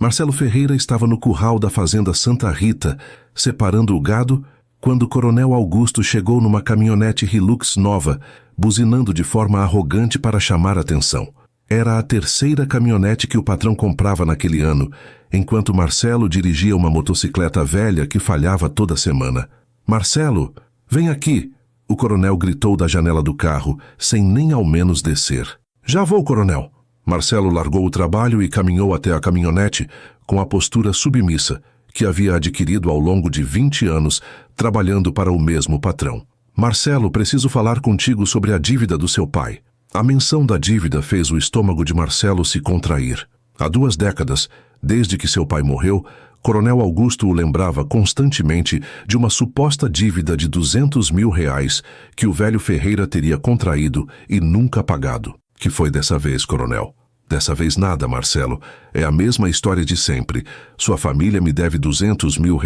Marcelo Ferreira estava no curral da fazenda Santa Rita, separando o gado, quando o Coronel Augusto chegou numa caminhonete Hilux nova, buzinando de forma arrogante para chamar atenção. Era a terceira caminhonete que o patrão comprava naquele ano, enquanto Marcelo dirigia uma motocicleta velha que falhava toda semana. "Marcelo, vem aqui!" O coronel gritou da janela do carro, sem nem ao menos descer. "Já vou, coronel." Marcelo largou o trabalho e caminhou até a caminhonete com a postura submissa que havia adquirido ao longo de 20 anos, trabalhando para o mesmo patrão. "Marcelo, preciso falar contigo sobre a dívida do seu pai." A menção da dívida fez o estômago de Marcelo se contrair. Há 2 décadas, desde que seu pai morreu, Coronel Augusto o lembrava constantemente de uma suposta dívida de R$200 mil que o velho Ferreira teria contraído e nunca pagado. "Que foi dessa vez, coronel?" "Dessa vez nada, Marcelo. É a mesma história de sempre. Sua família me deve R$200 mil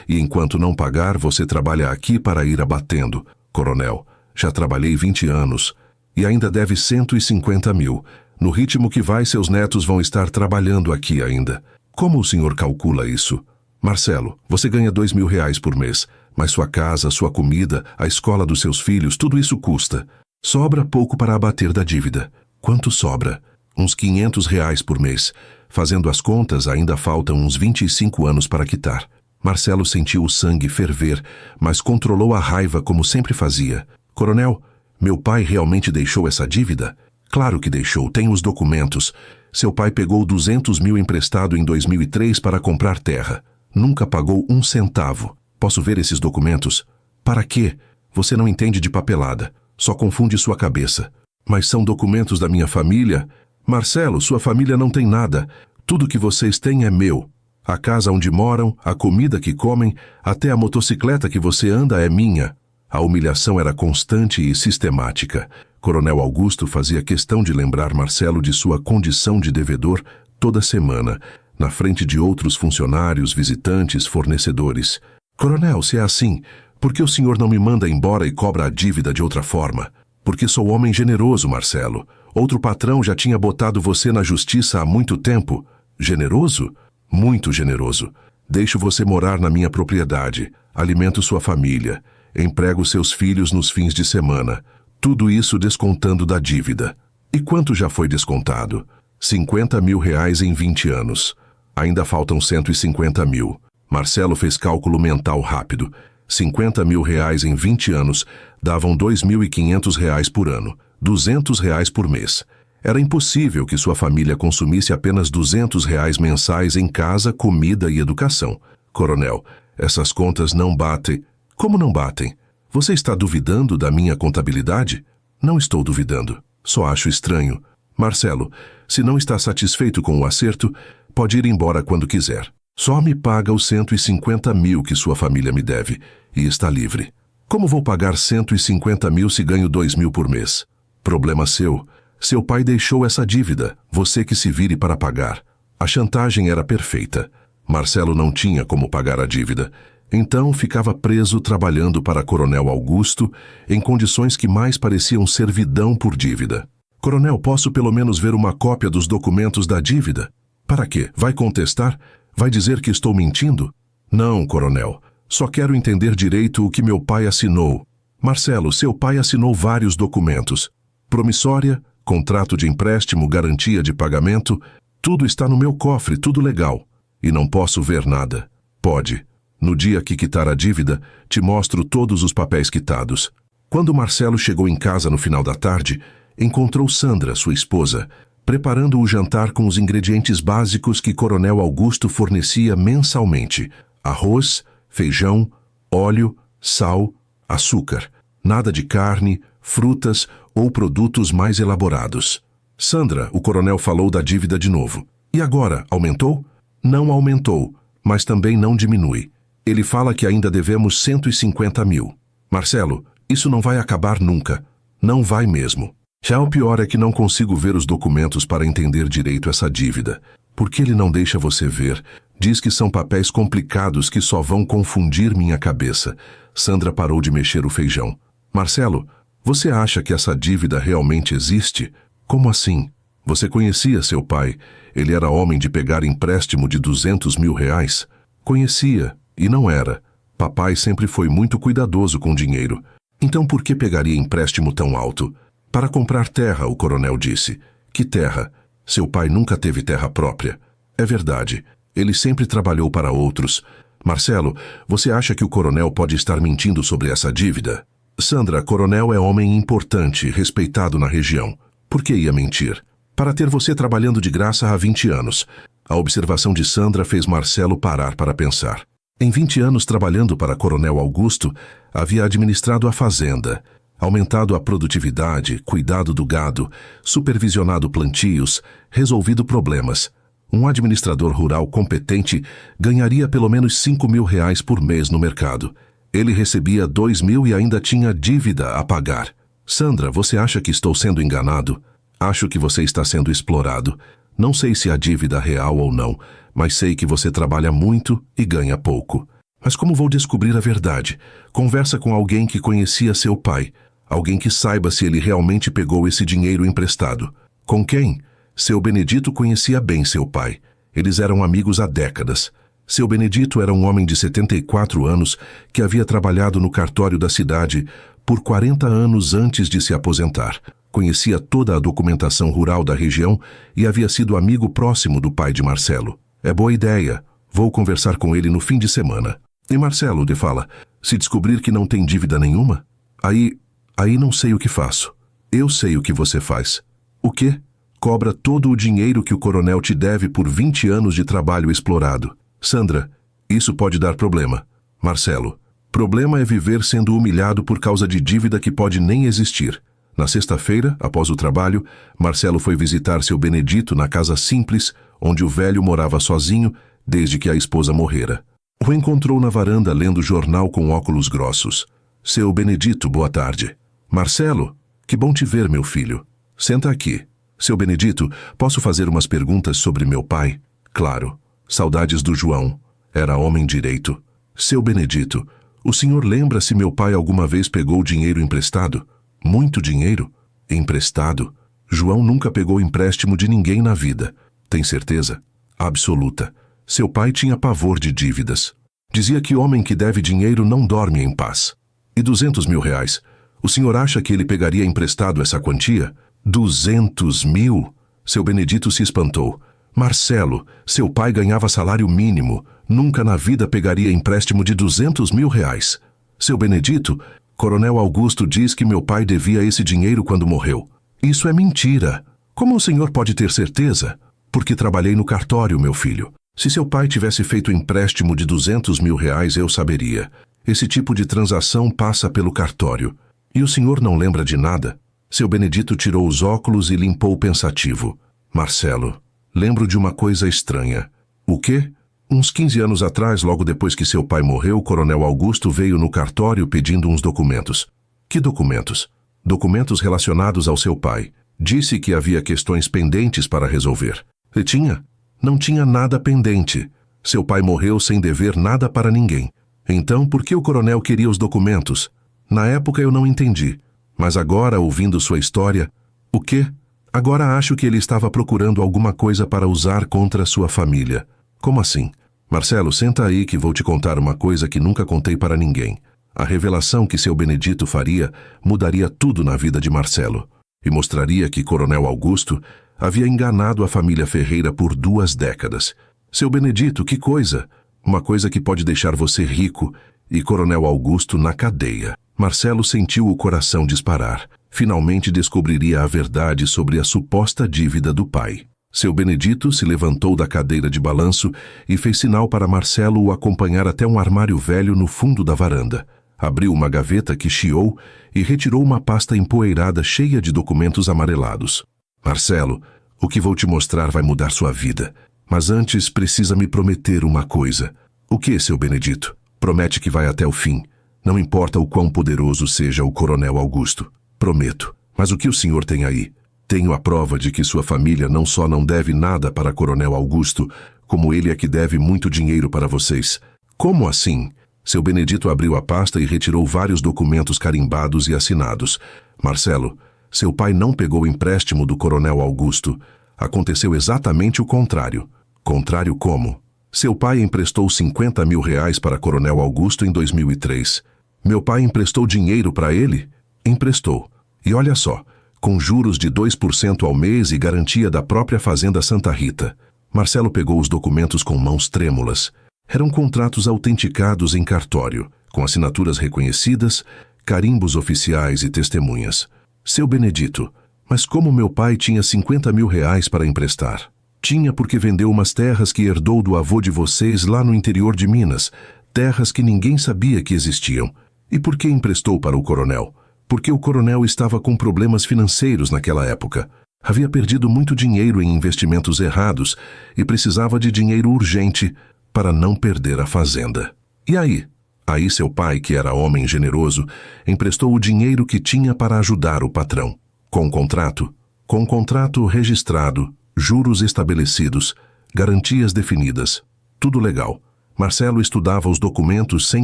e enquanto não pagar, você trabalha aqui para ir abatendo." "Coronel, já trabalhei 20 anos e ainda deve 150 mil. No ritmo que vai, seus netos vão estar trabalhando aqui ainda." "Como o senhor calcula isso?" "Marcelo, você ganha R$2 mil por mês, mas sua casa, sua comida, a escola dos seus filhos, tudo isso custa. Sobra pouco para abater da dívida." "Quanto sobra?" "Uns R$500 por mês. Fazendo as contas, ainda faltam uns 25 anos para quitar." Marcelo sentiu o sangue ferver, mas controlou a raiva como sempre fazia. "Coronel, meu pai realmente deixou essa dívida?" "Claro que deixou, tem os documentos. Seu pai pegou R$200 mil emprestado em 2003 para comprar terra. Nunca pagou um centavo. Posso ver esses documentos?" "Para quê? Você não entende de papelada. Só confunde sua cabeça." "Mas são documentos da minha família." "Marcelo, sua família não tem nada. Tudo que vocês têm é meu. A casa onde moram, a comida que comem, até a motocicleta que você anda é minha." A humilhação era constante e sistemática. Coronel Augusto fazia questão de lembrar Marcelo de sua condição de devedor toda semana, na frente de outros funcionários, visitantes, fornecedores. "Coronel, se é assim, por que o senhor não me manda embora e cobra a dívida de outra forma?" "Porque sou homem generoso, Marcelo. Outro patrão já tinha botado você na justiça há muito tempo." "Generoso?" "Muito generoso. Deixo você morar na minha propriedade, alimento sua família, emprego seus filhos nos fins de semana. Tudo isso descontando da dívida." "E quanto já foi descontado?" R$50 mil em 20 anos. Ainda faltam 150 mil. Marcelo fez cálculo mental rápido. R$50 mil em 20 anos davam R$2.500 por ano, R$200 por mês. Era impossível que sua família consumisse apenas R$200 mensais em casa, comida e educação. "Coronel, essas contas não batem." "Como não batem? Você está duvidando da minha contabilidade?" "Não estou duvidando. Só acho estranho." "Marcelo, se não está satisfeito com o acerto, pode ir embora quando quiser. Só me paga os 150 mil que sua família me deve e está livre." "Como vou pagar 150 mil se ganho 2 mil por mês?" "Problema seu. Seu pai deixou essa dívida, você que se vire para pagar." A chantagem era perfeita. Marcelo não tinha como pagar a dívida. Então ficava preso trabalhando para Coronel Augusto em condições que mais pareciam servidão por dívida. "Coronel, posso pelo menos ver uma cópia dos documentos da dívida?" "Para quê? Vai contestar? Vai dizer que estou mentindo?" "Não, coronel. Só quero entender direito o que meu pai assinou." "Marcelo, seu pai assinou vários documentos. Promissória, contrato de empréstimo, garantia de pagamento. Tudo está no meu cofre, tudo legal. E não posso ver nada." "Pode. No dia que quitar a dívida, te mostro todos os papéis quitados." Quando Marcelo chegou em casa no final da tarde, encontrou Sandra, sua esposa, preparando o jantar com os ingredientes básicos que Coronel Augusto fornecia mensalmente: arroz, feijão, óleo, sal, açúcar. Nada de carne, frutas ou produtos mais elaborados. "Sandra, o coronel falou da dívida de novo. E agora, aumentou?" "Não aumentou, mas também não diminui. Ele fala que ainda devemos 150 mil. Marcelo, isso não vai acabar nunca. Não vai mesmo. Já o pior é que não consigo ver os documentos para entender direito essa dívida. Por que ele não deixa você ver? Diz que são papéis complicados que só vão confundir minha cabeça." Sandra parou de mexer o feijão. "Marcelo, você acha que essa dívida realmente existe?" "Como assim?" Você conhecia seu pai? Ele era homem de pegar empréstimo de 200 mil reais? Conhecia, e não era. Papai sempre foi muito cuidadoso com dinheiro. Então por que pegaria empréstimo tão alto? Para comprar terra, o coronel disse. Que terra? Seu pai nunca teve terra própria. É verdade. Ele sempre trabalhou para outros. Marcelo, você acha que o coronel pode estar mentindo sobre essa dívida? Sandra, coronel é homem importante, respeitado na região. Por que ia mentir? Para ter você trabalhando de graça há 20 anos. A observação de Sandra fez Marcelo parar para pensar. Em 20 anos trabalhando para Coronel Augusto, havia administrado a fazenda, aumentado a produtividade, cuidado do gado, supervisionado plantios, resolvido problemas. Um administrador rural competente ganharia pelo menos 5 mil reais por mês no mercado. Ele recebia 2 mil e ainda tinha dívida a pagar. Sandra, você acha que estou sendo enganado? Acho que você está sendo explorado. Não sei se há dívida real ou não, mas sei que você trabalha muito e ganha pouco. Mas como vou descobrir a verdade? Conversa com alguém que conhecia seu pai. Alguém que saiba se ele realmente pegou esse dinheiro emprestado. Com quem? Seu Benedito conhecia bem seu pai. Eles eram amigos há décadas. Seu Benedito era um homem de 74 anos que havia trabalhado no cartório da cidade por 40 anos antes de se aposentar. Conhecia toda a documentação rural da região e havia sido amigo próximo do pai de Marcelo. É boa ideia. Vou conversar com ele no fim de semana. E Marcelo, de fala, se descobrir que não tem dívida nenhuma? Aí não sei o que faço. Eu sei o que você faz. O quê? Cobra todo o dinheiro que o coronel te deve por 20 anos de trabalho explorado. Sandra, isso pode dar problema. Marcelo, problema é viver sendo humilhado por causa de dívida que pode nem existir. Na sexta-feira, após o trabalho, Marcelo foi visitar seu Benedito na casa simples, onde o velho morava sozinho desde que a esposa morrera. O encontrou na varanda lendo jornal com óculos grossos. Seu Benedito, boa tarde. Marcelo, que bom te ver, meu filho. Senta aqui. Seu Benedito, posso fazer umas perguntas sobre meu pai? Claro. Saudades do João. Era homem direito. Seu Benedito, o senhor lembra se meu pai alguma vez pegou dinheiro emprestado? Muito dinheiro? Emprestado? João nunca pegou empréstimo de ninguém na vida. Tem certeza? Absoluta. Seu pai tinha pavor de dívidas. Dizia que homem que deve dinheiro não dorme em paz. E 200 mil reais? O senhor acha que ele pegaria emprestado essa quantia? 200 mil? Seu Benedito se espantou. Marcelo, seu pai ganhava salário mínimo. Nunca na vida pegaria empréstimo de 200 mil reais. Seu Benedito, Coronel Augusto diz que meu pai devia esse dinheiro quando morreu. Isso é mentira. Como o senhor pode ter certeza? Porque trabalhei no cartório, meu filho. Se seu pai tivesse feito empréstimo de 200 mil reais, eu saberia. Esse tipo de transação passa pelo cartório. E o senhor não lembra de nada? Seu Benedito tirou os óculos e limpou pensativo. Marcelo, lembro de uma coisa estranha. O quê? Uns 15 anos atrás, logo depois que seu pai morreu, o Coronel Augusto veio no cartório pedindo uns documentos. Que documentos? Documentos relacionados ao seu pai. Disse que havia questões pendentes para resolver. E tinha? Não tinha nada pendente. Seu pai morreu sem dever nada para ninguém. Então, por que o coronel queria os documentos? Na época eu não entendi. Mas agora, ouvindo sua história... O quê? Agora acho que ele estava procurando alguma coisa para usar contra sua família. Como assim? Marcelo, senta aí que vou te contar uma coisa que nunca contei para ninguém. A revelação que seu Benedito faria mudaria tudo na vida de Marcelo. E mostraria que Coronel Augusto havia enganado a família Ferreira por 2 décadas. Seu Benedito, que coisa! Uma coisa que pode deixar você rico e Coronel Augusto na cadeia. Marcelo sentiu o coração disparar. Finalmente descobriria a verdade sobre a suposta dívida do pai. Seu Benedito se levantou da cadeira de balanço e fez sinal para Marcelo o acompanhar até um armário velho no fundo da varanda. Abriu uma gaveta que chiou e retirou uma pasta empoeirada cheia de documentos amarelados. Marcelo, o que vou te mostrar vai mudar sua vida. Mas antes precisa me prometer uma coisa. O que, seu Benedito? Promete que vai até o fim. Não importa o quão poderoso seja o Coronel Augusto. Prometo. Mas o que o senhor tem aí? Tenho a prova de que sua família não só não deve nada para Coronel Augusto, como ele é que deve muito dinheiro para vocês. Como assim? Seu Benedito abriu a pasta e retirou vários documentos carimbados e assinados. Marcelo, Seu pai não pegou o empréstimo do Coronel Augusto. Aconteceu exatamente o contrário. Contrário como? Seu pai emprestou R$50 mil para Coronel Augusto em 2003. Meu pai emprestou dinheiro para ele? Emprestou. E olha só, com juros de 2% ao mês e garantia da própria Fazenda Santa Rita. Marcelo pegou os documentos com mãos trêmulas. Eram contratos autenticados em cartório, com assinaturas reconhecidas, carimbos oficiais e testemunhas. Seu Benedito, mas como meu pai tinha R$50 mil para emprestar? Tinha porque vendeu umas terras que herdou do avô de vocês lá no interior de Minas, terras que ninguém sabia que existiam. E por que emprestou para o coronel? Porque o coronel estava com problemas financeiros naquela época. Havia perdido muito dinheiro em investimentos errados e precisava de dinheiro urgente para não perder a fazenda. E aí? Aí seu pai, que era homem generoso, emprestou o dinheiro que tinha para ajudar o patrão. Com contrato? Com contrato registrado, juros estabelecidos, garantias definidas. Tudo legal. Marcelo estudava os documentos sem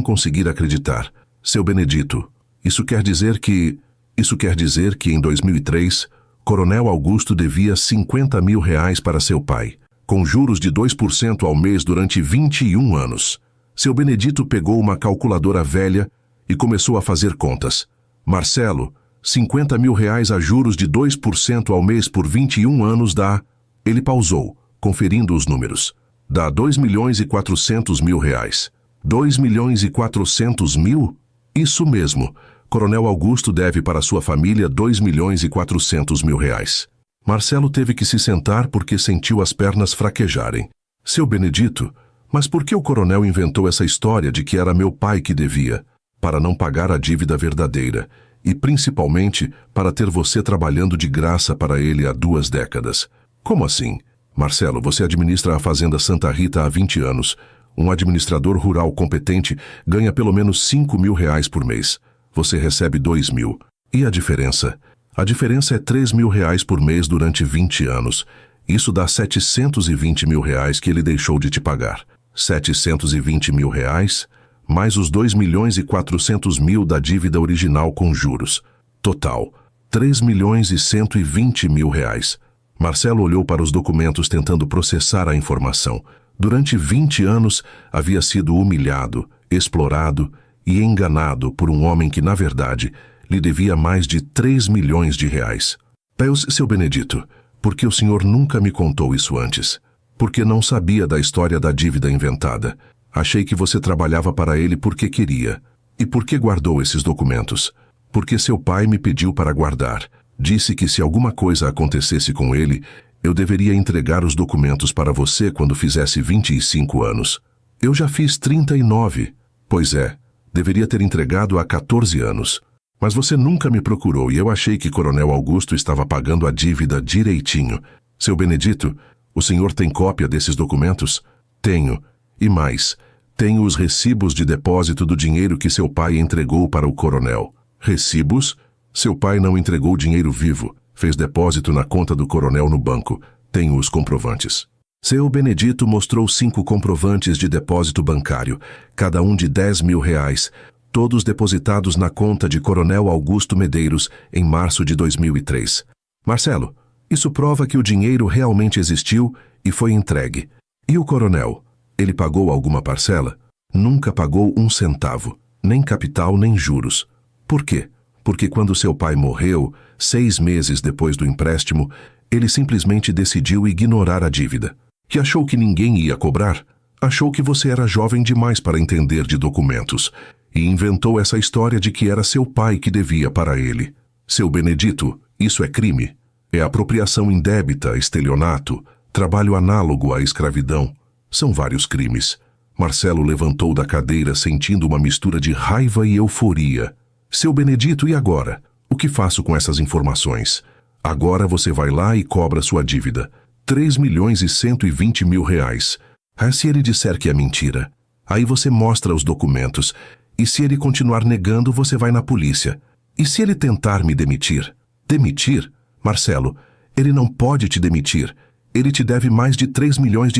conseguir acreditar. Seu Benedito, isso quer dizer que em 2003, Coronel Augusto devia R$50 mil para seu pai, com juros de 2% ao mês durante 21 anos. Seu Benedito pegou uma calculadora velha e começou a fazer contas. Marcelo, R$50 mil a juros de 2% ao mês por 21 anos dá... Ele pausou, conferindo os números. Dá R$2.400.000. R$2.400.000? Isso mesmo. Coronel Augusto deve para sua família R$2.400.000. Marcelo teve que se sentar porque sentiu as pernas fraquejarem. Seu Benedito, mas por que o coronel inventou essa história de que era meu pai que devia? Para não pagar a dívida verdadeira. E principalmente para ter você trabalhando de graça para ele há 2 décadas. Como assim? Marcelo, você administra a Fazenda Santa Rita há 20 anos. Um administrador rural competente ganha pelo menos R$5 mil por mês. Você recebe 2 mil. E a diferença? A diferença é R$3 mil por mês durante 20 anos. Isso dá R$720 mil que ele deixou de te pagar. R$720 mil, mais os R$2.400.000 da dívida original com juros. Total, R$3.120.000. Marcelo olhou para os documentos tentando processar a informação. Durante 20 anos, havia sido humilhado, explorado e enganado por um homem que, na verdade, lhe devia mais de R$3 milhões. Seu Benedito, por que o senhor nunca me contou isso antes? Porque não sabia da história da dívida inventada. Achei que você trabalhava para ele porque queria. E por que guardou esses documentos? Porque seu pai me pediu para guardar. Disse que se alguma coisa acontecesse com ele, eu deveria entregar os documentos para você quando fizesse 25 anos. Eu já fiz 39. Pois é, deveria ter entregado há 14 anos. Mas você nunca me procurou e eu achei que Coronel Augusto estava pagando a dívida direitinho. Seu Benedito, o senhor tem cópia desses documentos? Tenho. E mais, tenho os recibos de depósito do dinheiro que seu pai entregou para o coronel. Recibos? Seu pai não entregou dinheiro vivo. Fez depósito na conta do coronel no banco. Tenho os comprovantes. Seu Benedito mostrou 5 comprovantes de depósito bancário, cada um de R$10 mil, todos depositados na conta de Coronel Augusto Medeiros em março de 2003. Marcelo, isso prova que o dinheiro realmente existiu e foi entregue. E o coronel? Ele pagou alguma parcela? Nunca pagou 1 centavo, nem capital nem juros. Por quê? Porque quando seu pai morreu, 6 meses depois do empréstimo, ele simplesmente decidiu ignorar a dívida. E achou que ninguém ia cobrar? Achou que você era jovem demais para entender de documentos. E inventou essa história de que era seu pai que devia para ele. Seu Benedito, isso é crime. É apropriação indébita, estelionato, trabalho análogo à escravidão. São vários crimes. Marcelo levantou da cadeira sentindo uma mistura de raiva e euforia. Seu Benedito, e agora? O que faço com essas informações? Agora você vai lá e cobra sua dívida. R$3.120.000. Se ele disser que é mentira, aí você mostra os documentos. E se ele continuar negando, você vai na polícia. E se ele tentar me demitir? Demitir? Marcelo, ele não pode te demitir. Ele te deve mais de R$3 milhões.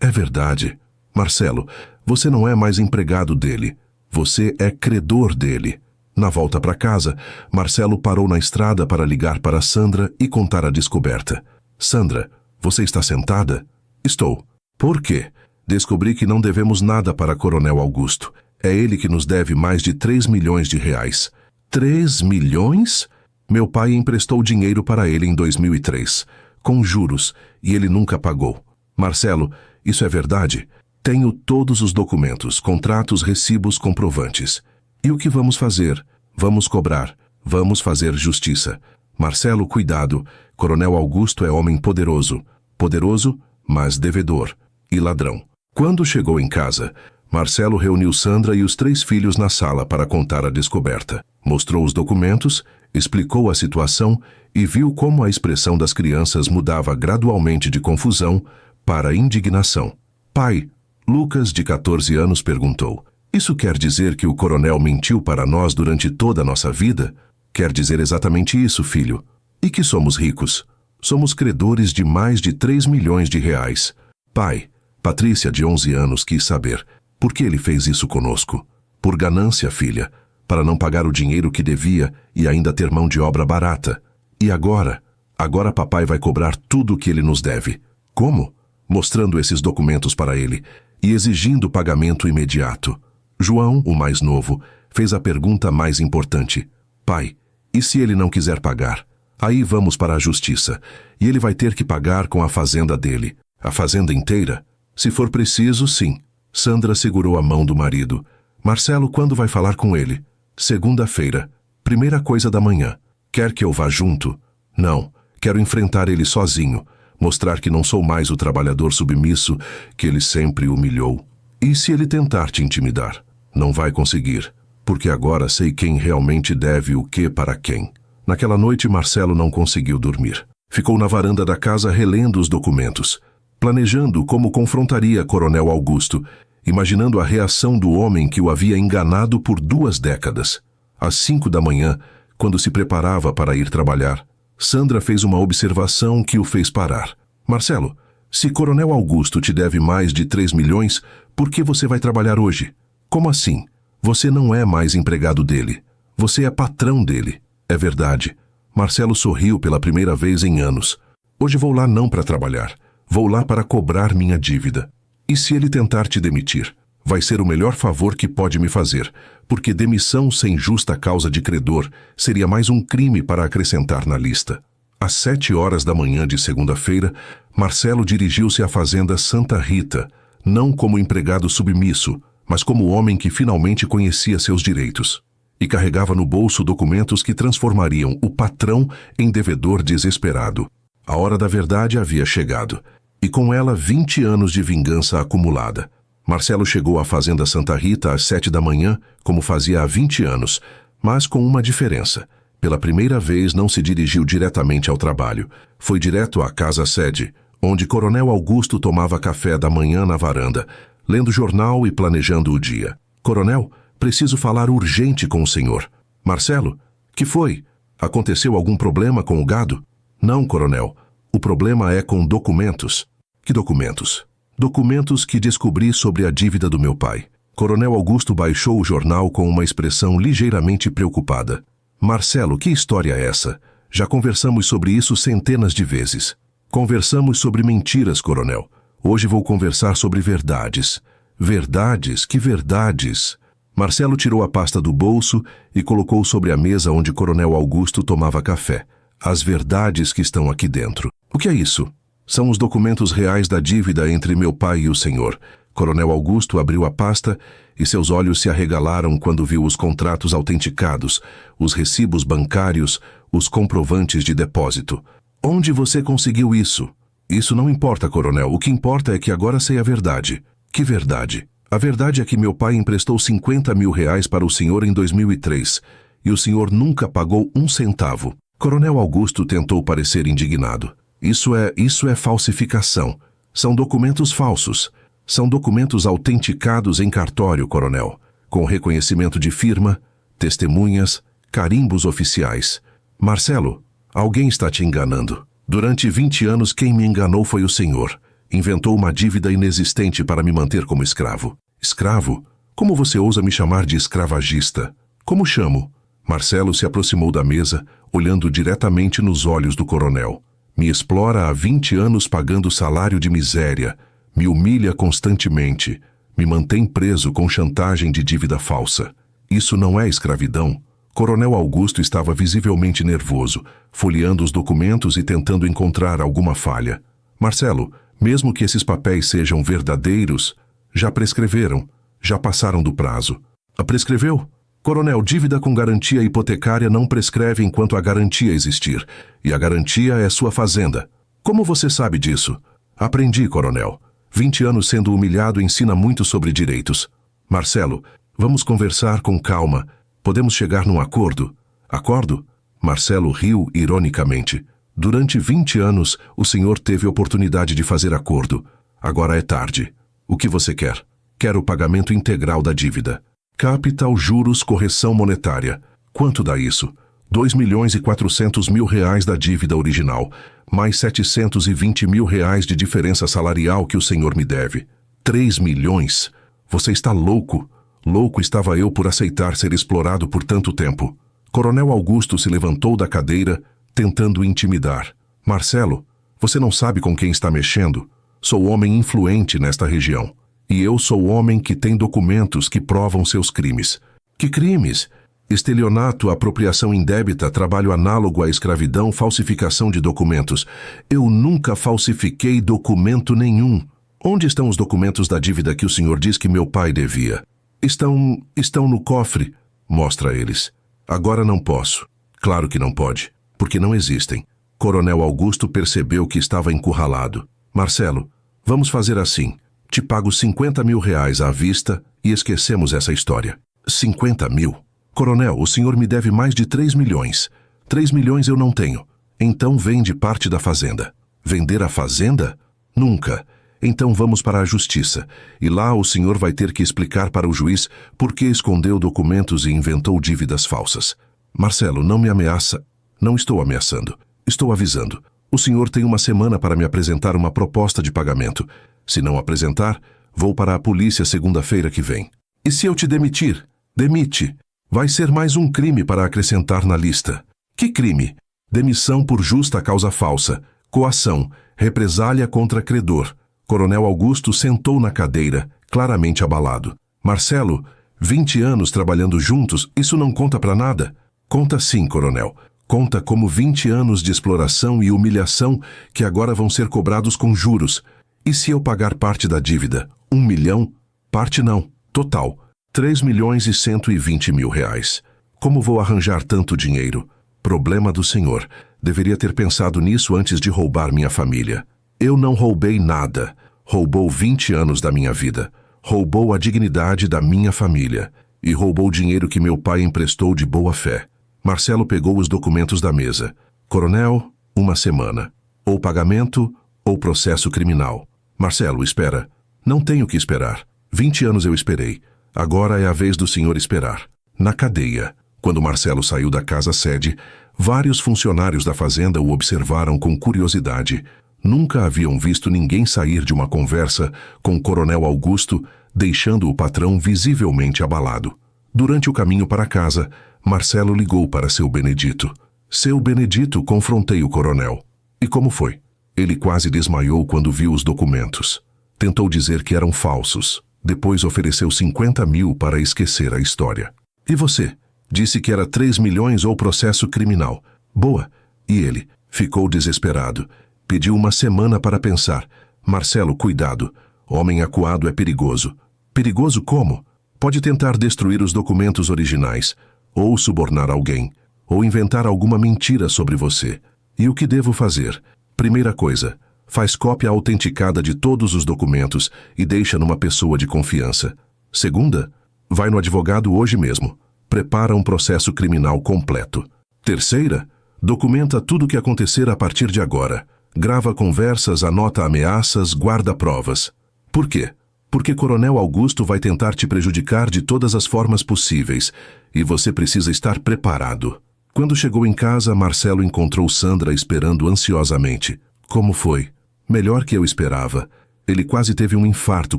É verdade. Marcelo, você não é mais empregado dele. Você é credor dele. Na volta para casa, Marcelo parou na estrada para ligar para Sandra e contar a descoberta. Sandra, você está sentada? Estou. Por quê? Descobri que não devemos nada para Coronel Augusto. É ele que nos deve mais de 3 milhões de reais. 3 milhões? Meu pai emprestou dinheiro para ele em 2003, com juros, e ele nunca pagou. Marcelo, isso é verdade? Tenho todos os documentos, contratos, recibos, comprovantes. E o que vamos fazer? Vamos cobrar. Vamos fazer justiça. Marcelo, cuidado. Coronel Augusto é homem poderoso. Poderoso, mas devedor. E ladrão. Quando chegou em casa, Marcelo reuniu Sandra e os 3 filhos na sala para contar a descoberta. Mostrou os documentos, explicou a situação e viu como a expressão das crianças mudava gradualmente de confusão para indignação. Pai, Lucas, de 14 anos, perguntou: isso quer dizer que o coronel mentiu para nós durante toda a nossa vida? Quer dizer exatamente isso, filho. E que somos ricos. Somos credores de mais de 3 milhões de reais. Pai, Patrícia, de 11 anos, quis saber: por que ele fez isso conosco? Por ganância, filha, para não pagar o dinheiro que devia e ainda ter mão de obra barata. E agora? Agora papai vai cobrar tudo o que ele nos deve. Como? Mostrando esses documentos para ele e exigindo pagamento imediato. João, o mais novo, fez a pergunta mais importante. Pai, e se ele não quiser pagar? Aí vamos para a justiça, e ele vai ter que pagar com a fazenda dele. A fazenda inteira? Se for preciso, sim. Sandra segurou a mão do marido. Marcelo, quando vai falar com ele? Segunda-feira. Primeira coisa da manhã. Quer que eu vá junto? Não. Quero enfrentar ele sozinho. Mostrar que não sou mais o trabalhador submisso que ele sempre humilhou. E se ele tentar te intimidar? Não vai conseguir, porque agora sei quem realmente deve o que para quem. Naquela noite, Marcelo não conseguiu dormir. Ficou na varanda da casa relendo os documentos, planejando como confrontaria Coronel Augusto, imaginando a reação do homem que o havia enganado por 2 décadas. Às 5 da manhã, quando se preparava para ir trabalhar, Sandra fez uma observação que o fez parar. Marcelo, se Coronel Augusto te deve mais de 3 milhões, por que você vai trabalhar hoje? Como assim? Você não é mais empregado dele. Você é patrão dele. É verdade. Marcelo sorriu pela primeira vez em anos. Hoje vou lá não para trabalhar. Vou lá para cobrar minha dívida. E se ele tentar te demitir? Vai ser o melhor favor que pode me fazer, porque demissão sem justa causa de credor seria mais um crime para acrescentar na lista. Às 7 horas da manhã de segunda-feira, Marcelo dirigiu-se à fazenda Santa Rita, não como empregado submisso, mas como homem que finalmente conhecia seus direitos. E carregava no bolso documentos que transformariam o patrão em devedor desesperado. A hora da verdade havia chegado, e com ela 20 anos de vingança acumulada. Marcelo chegou à fazenda Santa Rita às 7 da manhã, como fazia há 20 anos, mas com uma diferença. Pela primeira vez não se dirigiu diretamente ao trabalho. Foi direto à casa-sede, onde Coronel Augusto tomava café da manhã na varanda, lendo jornal e planejando o dia. Coronel, preciso falar urgente com o senhor. Marcelo, que foi? Aconteceu algum problema com o gado? Não, coronel. O problema é com documentos. Que documentos? Documentos que descobri sobre a dívida do meu pai. Coronel Augusto baixou o jornal com uma expressão ligeiramente preocupada. Marcelo, que história é essa? Já conversamos sobre isso centenas de vezes. Conversamos sobre mentiras, coronel. Hoje vou conversar sobre verdades. Verdades? Que verdades? Marcelo tirou a pasta do bolso e colocou sobre a mesa onde Coronel Augusto tomava café. As verdades que estão aqui dentro. O que é isso? São os documentos reais da dívida entre meu pai e o senhor. Coronel Augusto abriu a pasta e seus olhos se arregalaram quando viu os contratos autenticados, os recibos bancários, os comprovantes de depósito. Onde você conseguiu isso? Isso não importa, coronel. O que importa é que agora sei a verdade. Que verdade? A verdade é que meu pai emprestou 50 mil reais para o senhor em 2003 e o senhor nunca pagou 1 centavo. Coronel Augusto tentou parecer indignado. Isso é falsificação. São documentos falsos. São documentos autenticados em cartório, coronel, com reconhecimento de firma, testemunhas, carimbos oficiais. Marcelo, alguém está te enganando. Durante 20 anos quem me enganou foi o senhor. Inventou uma dívida inexistente para me manter como escravo. Escravo? Como você ousa me chamar de escravagista? Como chamo? Marcelo se aproximou da mesa, olhando diretamente nos olhos do coronel. Me explora há 20 anos pagando salário de miséria, me humilha constantemente, me mantém preso com chantagem de dívida falsa. Isso não é escravidão? Coronel Augusto estava visivelmente nervoso, folheando os documentos e tentando encontrar alguma falha. Marcelo, mesmo que esses papéis sejam verdadeiros, já prescreveram, já passaram do prazo. Prescreveu? Coronel, dívida com garantia hipotecária não prescreve enquanto a garantia existir, e a garantia é sua fazenda. Como você sabe disso? Aprendi, coronel. 20 anos sendo humilhado ensina muito sobre direitos. Marcelo, vamos conversar com calma. Podemos chegar num acordo? Acordo? Marcelo riu ironicamente. Durante 20 anos, o senhor teve oportunidade de fazer acordo. Agora é tarde. O que você quer? Quero o pagamento integral da dívida. Capital, juros, correção monetária. Quanto dá isso? 2.400.000 reais da dívida original, mais 720.000 reais de diferença salarial que o senhor me deve. 3 milhões? Você está louco? Louco estava eu por aceitar ser explorado por tanto tempo. Coronel Augusto se levantou da cadeira, tentando intimidar. Marcelo, você não sabe com quem está mexendo? Sou homem influente nesta região. E eu sou homem que tem documentos que provam seus crimes. Que crimes? Estelionato, apropriação indébita, trabalho análogo à escravidão, falsificação de documentos. Eu nunca falsifiquei documento nenhum. Onde estão os documentos da dívida que o senhor diz que meu pai devia? Estão no cofre. Mostra eles. Agora não posso. Claro que não pode, porque não existem. Coronel Augusto percebeu que estava encurralado. Marcelo, vamos fazer assim. Te pago 50.000 reais à vista e esquecemos essa história. 50 mil? Coronel, o senhor me deve mais de 3 milhões. 3 milhões eu não tenho. Então vende parte da fazenda. Vender a fazenda? Nunca. Então vamos para a justiça. E lá o senhor vai ter que explicar para o juiz por que escondeu documentos e inventou dívidas falsas. Marcelo, não me ameaça. Não estou ameaçando. Estou avisando. O senhor tem uma semana para me apresentar uma proposta de pagamento. Se não apresentar, vou para a polícia segunda-feira que vem. E se eu te demitir? Demite. Vai ser mais um crime para acrescentar na lista. Que crime? Demissão por justa causa falsa, coação, represália contra credor. Coronel Augusto sentou na cadeira, claramente abalado. Marcelo, 20 anos trabalhando juntos, isso não conta para nada? Conta sim, coronel. Conta como 20 anos de exploração e humilhação que agora vão ser cobrados com juros. E se eu pagar parte da dívida? 1 milhão? Parte não. Total. 3.120.000 reais. Como vou arranjar tanto dinheiro? Problema do senhor. Deveria ter pensado nisso antes de roubar minha família. Eu não roubei nada. Roubou 20 anos da minha vida. Roubou a dignidade da minha família. E roubou o dinheiro que meu pai emprestou de boa fé. Marcelo pegou os documentos da mesa. Coronel, 1 semana. Ou pagamento, ou processo criminal. Marcelo, espera. Não tenho que esperar. 20 anos eu esperei. Agora é a vez do senhor esperar. Na cadeia, quando Marcelo saiu da casa-sede, vários funcionários da fazenda o observaram com curiosidade. Nunca haviam visto ninguém sair de uma conversa com o Coronel Augusto, deixando o patrão visivelmente abalado. Durante o caminho para casa, Marcelo ligou para seu Benedito. Seu Benedito, confrontei o coronel. E como foi? Ele quase desmaiou quando viu os documentos. Tentou dizer que eram falsos. Depois ofereceu 50 mil para esquecer a história. E você? Disse que era 3 milhões ou processo criminal. Boa. E ele? Ficou desesperado. Pediu 1 semana para pensar. Marcelo, cuidado. Homem acuado é perigoso. Perigoso como? Pode tentar destruir os documentos originais, ou subornar alguém, ou inventar alguma mentira sobre você. E o que devo fazer? Primeira coisa, faz cópia autenticada de todos os documentos e deixa numa pessoa de confiança. Segunda, vai no advogado hoje mesmo. Prepara um processo criminal completo. Terceira, documenta tudo o que acontecer a partir de agora. Grava conversas, anota ameaças, guarda provas. Por quê? Porque Coronel Augusto vai tentar te prejudicar de todas as formas possíveis e você precisa estar preparado. Quando chegou em casa, Marcelo encontrou Sandra esperando ansiosamente. Como foi? Melhor que eu esperava. Ele quase teve um infarto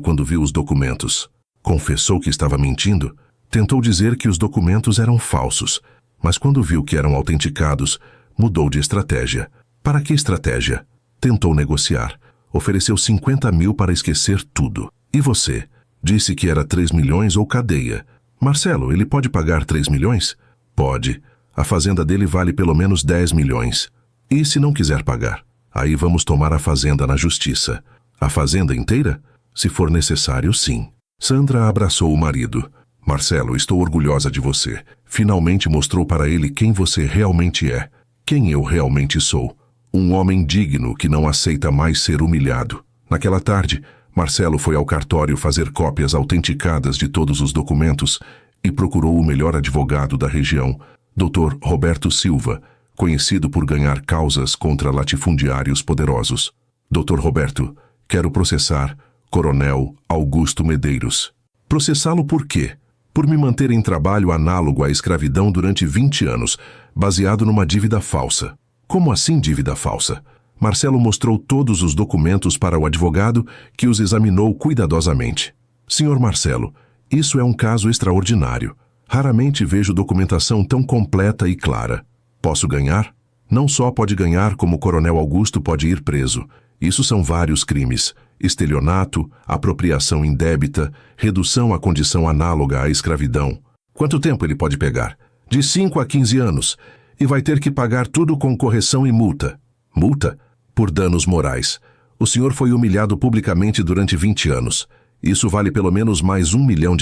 quando viu os documentos. Confessou que estava mentindo. Tentou dizer que os documentos eram falsos, Mas quando viu que eram autenticados, mudou de estratégia. Para que estratégia? Tentou negociar. Ofereceu 50 mil para esquecer tudo. E você? Disse que era 3 milhões ou cadeia. Marcelo, ele pode pagar 3 milhões? Pode. A fazenda dele vale pelo menos 10 milhões. E se não quiser pagar? Aí vamos tomar a fazenda na justiça. A fazenda inteira? Se for necessário, sim. Sandra abraçou o marido. Marcelo, estou orgulhosa de você. Finalmente mostrou para ele quem você realmente é. Quem eu realmente sou. Um homem digno que não aceita mais ser humilhado. Naquela tarde, Marcelo foi ao cartório fazer cópias autenticadas de todos os documentos e procurou o melhor advogado da região, Dr. Roberto Silva, conhecido por ganhar causas contra latifundiários poderosos. Dr. Roberto, quero processar Coronel Augusto Medeiros. Processá-lo por quê? Por me manter em trabalho análogo à escravidão durante 20 anos, baseado numa dívida falsa. Como assim dívida falsa? Marcelo mostrou todos os documentos para o advogado, que os examinou cuidadosamente. Senhor Marcelo, isso é um caso extraordinário. Raramente vejo documentação tão completa e clara. Posso ganhar? Não só pode ganhar, como o Coronel Augusto pode ir preso. Isso são vários crimes: estelionato, apropriação indébita, redução à condição análoga à escravidão. Quanto tempo ele pode pegar? De 5 a 15 anos. E vai ter que pagar tudo com correção e multa. Multa? Por danos morais. O senhor foi humilhado publicamente durante 20 anos. Isso vale pelo menos mais R$1 milhão.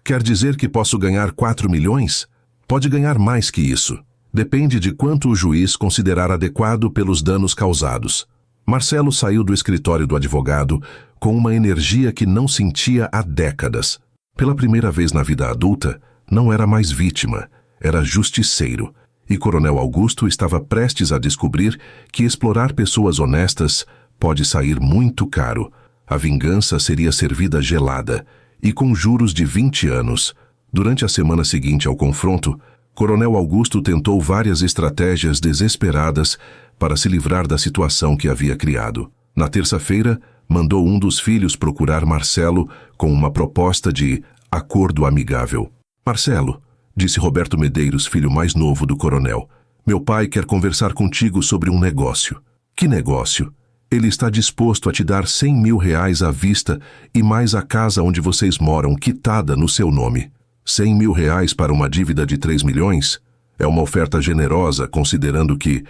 Quer dizer que posso ganhar 4 milhões? Pode ganhar mais que isso. Depende de quanto o juiz considerar adequado pelos danos causados. Marcelo saiu do escritório do advogado com uma energia que não sentia há décadas. Pela primeira vez na vida adulta, não era mais vítima, era justiceiro. E Coronel Augusto estava prestes a descobrir que explorar pessoas honestas pode sair muito caro. A vingança seria servida gelada e com juros de 20 anos. Durante a semana seguinte ao confronto, Coronel Augusto tentou várias estratégias desesperadas para se livrar da situação que havia criado. Na terça-feira, mandou um dos filhos procurar Marcelo com uma proposta de acordo amigável. Marcelo, disse Roberto Medeiros, filho mais novo do coronel, meu pai quer conversar contigo sobre um negócio. Que negócio? Ele está disposto a te dar R$100 mil à vista e mais a casa onde vocês moram, quitada no seu nome. R$100 mil para uma dívida de 3 milhões? É uma oferta generosa, considerando que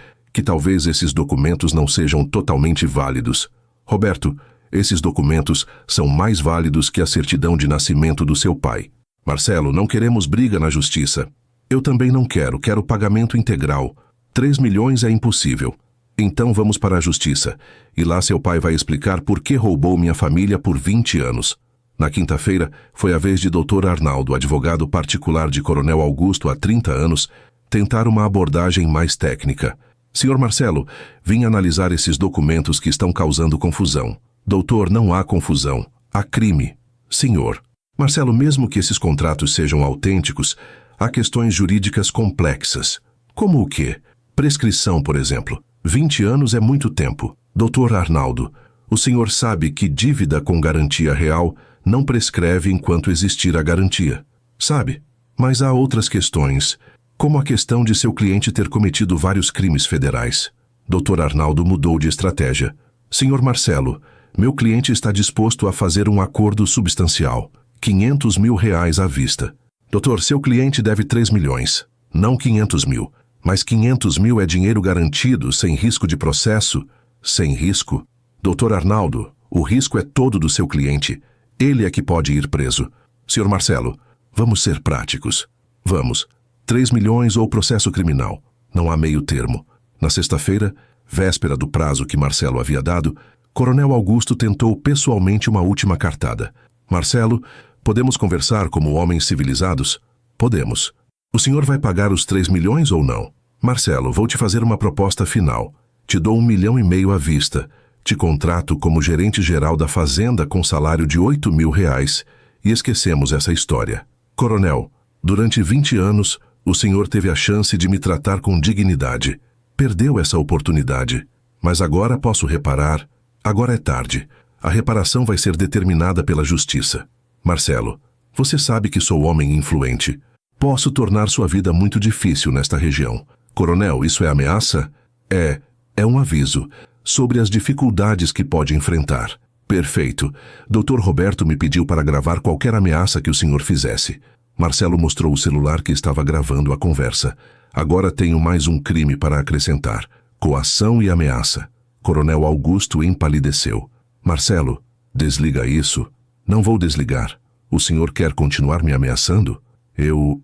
talvez esses documentos não sejam totalmente válidos. Roberto, esses documentos são mais válidos que a certidão de nascimento do seu pai. Marcelo, não queremos briga na justiça. Eu também não quero pagamento integral. 3 milhões é impossível. Então vamos para a justiça. E lá seu pai vai explicar por que roubou minha família por 20 anos. Na quinta-feira, foi a vez de Dr. Arnaldo, advogado particular de Coronel Augusto há 30 anos, tentar uma abordagem mais técnica. Senhor Marcelo, vim analisar esses documentos que estão causando confusão. Doutor, não há confusão. Há crime. Senhor. Marcelo, mesmo que esses contratos sejam autênticos, há questões jurídicas complexas. Como o quê? Prescrição, por exemplo. 20 anos é muito tempo. Doutor Arnaldo, o senhor sabe que dívida com garantia real não prescreve enquanto existir a garantia. Sabe? Mas há outras questões, como a questão de seu cliente ter cometido vários crimes federais. Doutor Arnaldo mudou de estratégia. Senhor Marcelo, meu cliente está disposto a fazer um acordo substancial. R$500 mil à vista. Doutor, seu cliente deve 3 milhões. Não 500 mil. Mas 500 mil é dinheiro garantido, sem risco de processo? Sem risco? Doutor Arnaldo, o risco é todo do seu cliente. Ele é que pode ir preso. Senhor Marcelo, vamos ser práticos. Vamos. 3 milhões ou processo criminal. Não há meio termo. Na sexta-feira, véspera do prazo que Marcelo havia dado, Coronel Augusto tentou pessoalmente uma última cartada. Marcelo, podemos conversar como homens civilizados? Podemos. O senhor vai pagar os 3 milhões ou não? Marcelo, vou te fazer uma proposta final. Te dou R$1,5 milhão à vista. Te contrato como gerente-geral da fazenda com salário de R$8 mil e esquecemos essa história. Coronel, durante 20 anos, o senhor teve a chance de me tratar com dignidade. Perdeu essa oportunidade. Mas agora posso reparar. Agora é tarde. A reparação vai ser determinada pela justiça. Marcelo, você sabe que sou homem influente. Posso tornar sua vida muito difícil nesta região. Coronel, isso é ameaça? É um aviso sobre as dificuldades que pode enfrentar. Perfeito. Dr. Roberto me pediu para gravar qualquer ameaça que o senhor fizesse. Marcelo mostrou o celular que estava gravando a conversa. Agora tenho mais um crime para acrescentar: coação e ameaça. Coronel Augusto empalideceu. Marcelo, desliga isso. Não vou desligar. O senhor quer continuar me ameaçando? Eu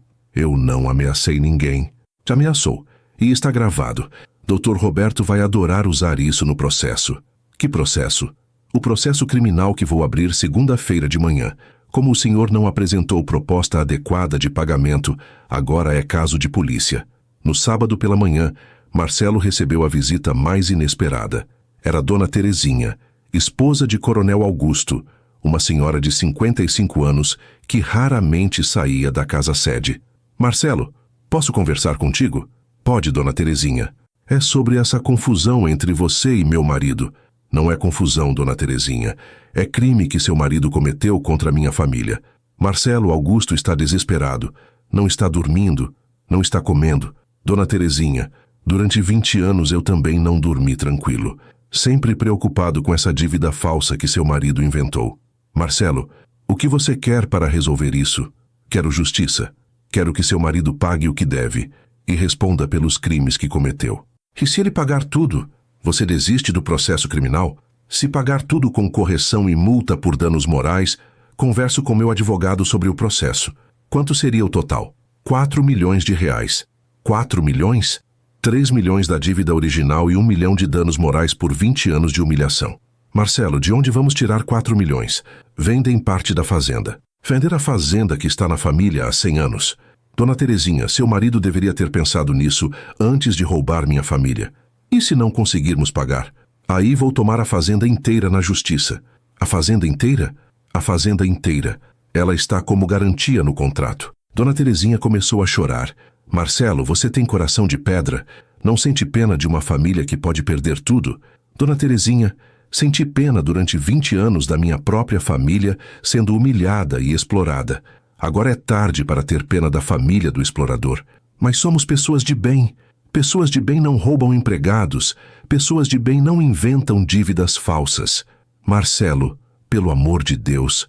não ameacei ninguém. Te ameaçou. E está gravado. Dr. Roberto vai adorar usar isso no processo. Que processo? O processo criminal que vou abrir segunda-feira de manhã. Como o senhor não apresentou proposta adequada de pagamento, agora é caso de polícia. No sábado pela manhã, Marcelo recebeu a visita mais inesperada. Era Dona Terezinha, esposa de Coronel Augusto, uma senhora de 55 anos que raramente saía da casa-sede. Marcelo, posso conversar contigo? Pode, Dona Terezinha. É sobre essa confusão entre você e meu marido. Não é confusão, Dona Terezinha. É crime que seu marido cometeu contra minha família. Marcelo Augusto está desesperado. Não está dormindo. Não está comendo. Dona Terezinha, durante 20 anos eu também não dormi tranquilo. Sempre preocupado com essa dívida falsa que seu marido inventou. Marcelo, o que você quer para resolver isso? Quero justiça. Quero que seu marido pague o que deve e responda pelos crimes que cometeu. E se ele pagar tudo, você desiste do processo criminal? Se pagar tudo com correção e multa por danos morais, converso com meu advogado sobre o processo. Quanto seria o total? 4 milhões de reais. 4 milhões? 3 milhões da dívida original e 1 milhão de danos morais por 20 anos de humilhação. Marcelo, de onde vamos tirar 4 milhões? Vendem parte da fazenda. Vender a fazenda que está na família há 100 anos. Dona Terezinha, seu marido deveria ter pensado nisso antes de roubar minha família. E se não conseguirmos pagar? Aí vou tomar a fazenda inteira na justiça. A fazenda inteira? A fazenda inteira. Ela está como garantia no contrato. Dona Terezinha começou a chorar. Marcelo, você tem coração de pedra. Não sente pena de uma família que pode perder tudo? Dona Terezinha, senti pena durante 20 anos da minha própria família sendo humilhada e explorada. Agora é tarde para ter pena da família do explorador. Mas somos pessoas de bem. Pessoas de bem não roubam empregados. Pessoas de bem não inventam dívidas falsas. Marcelo, pelo amor de Deus,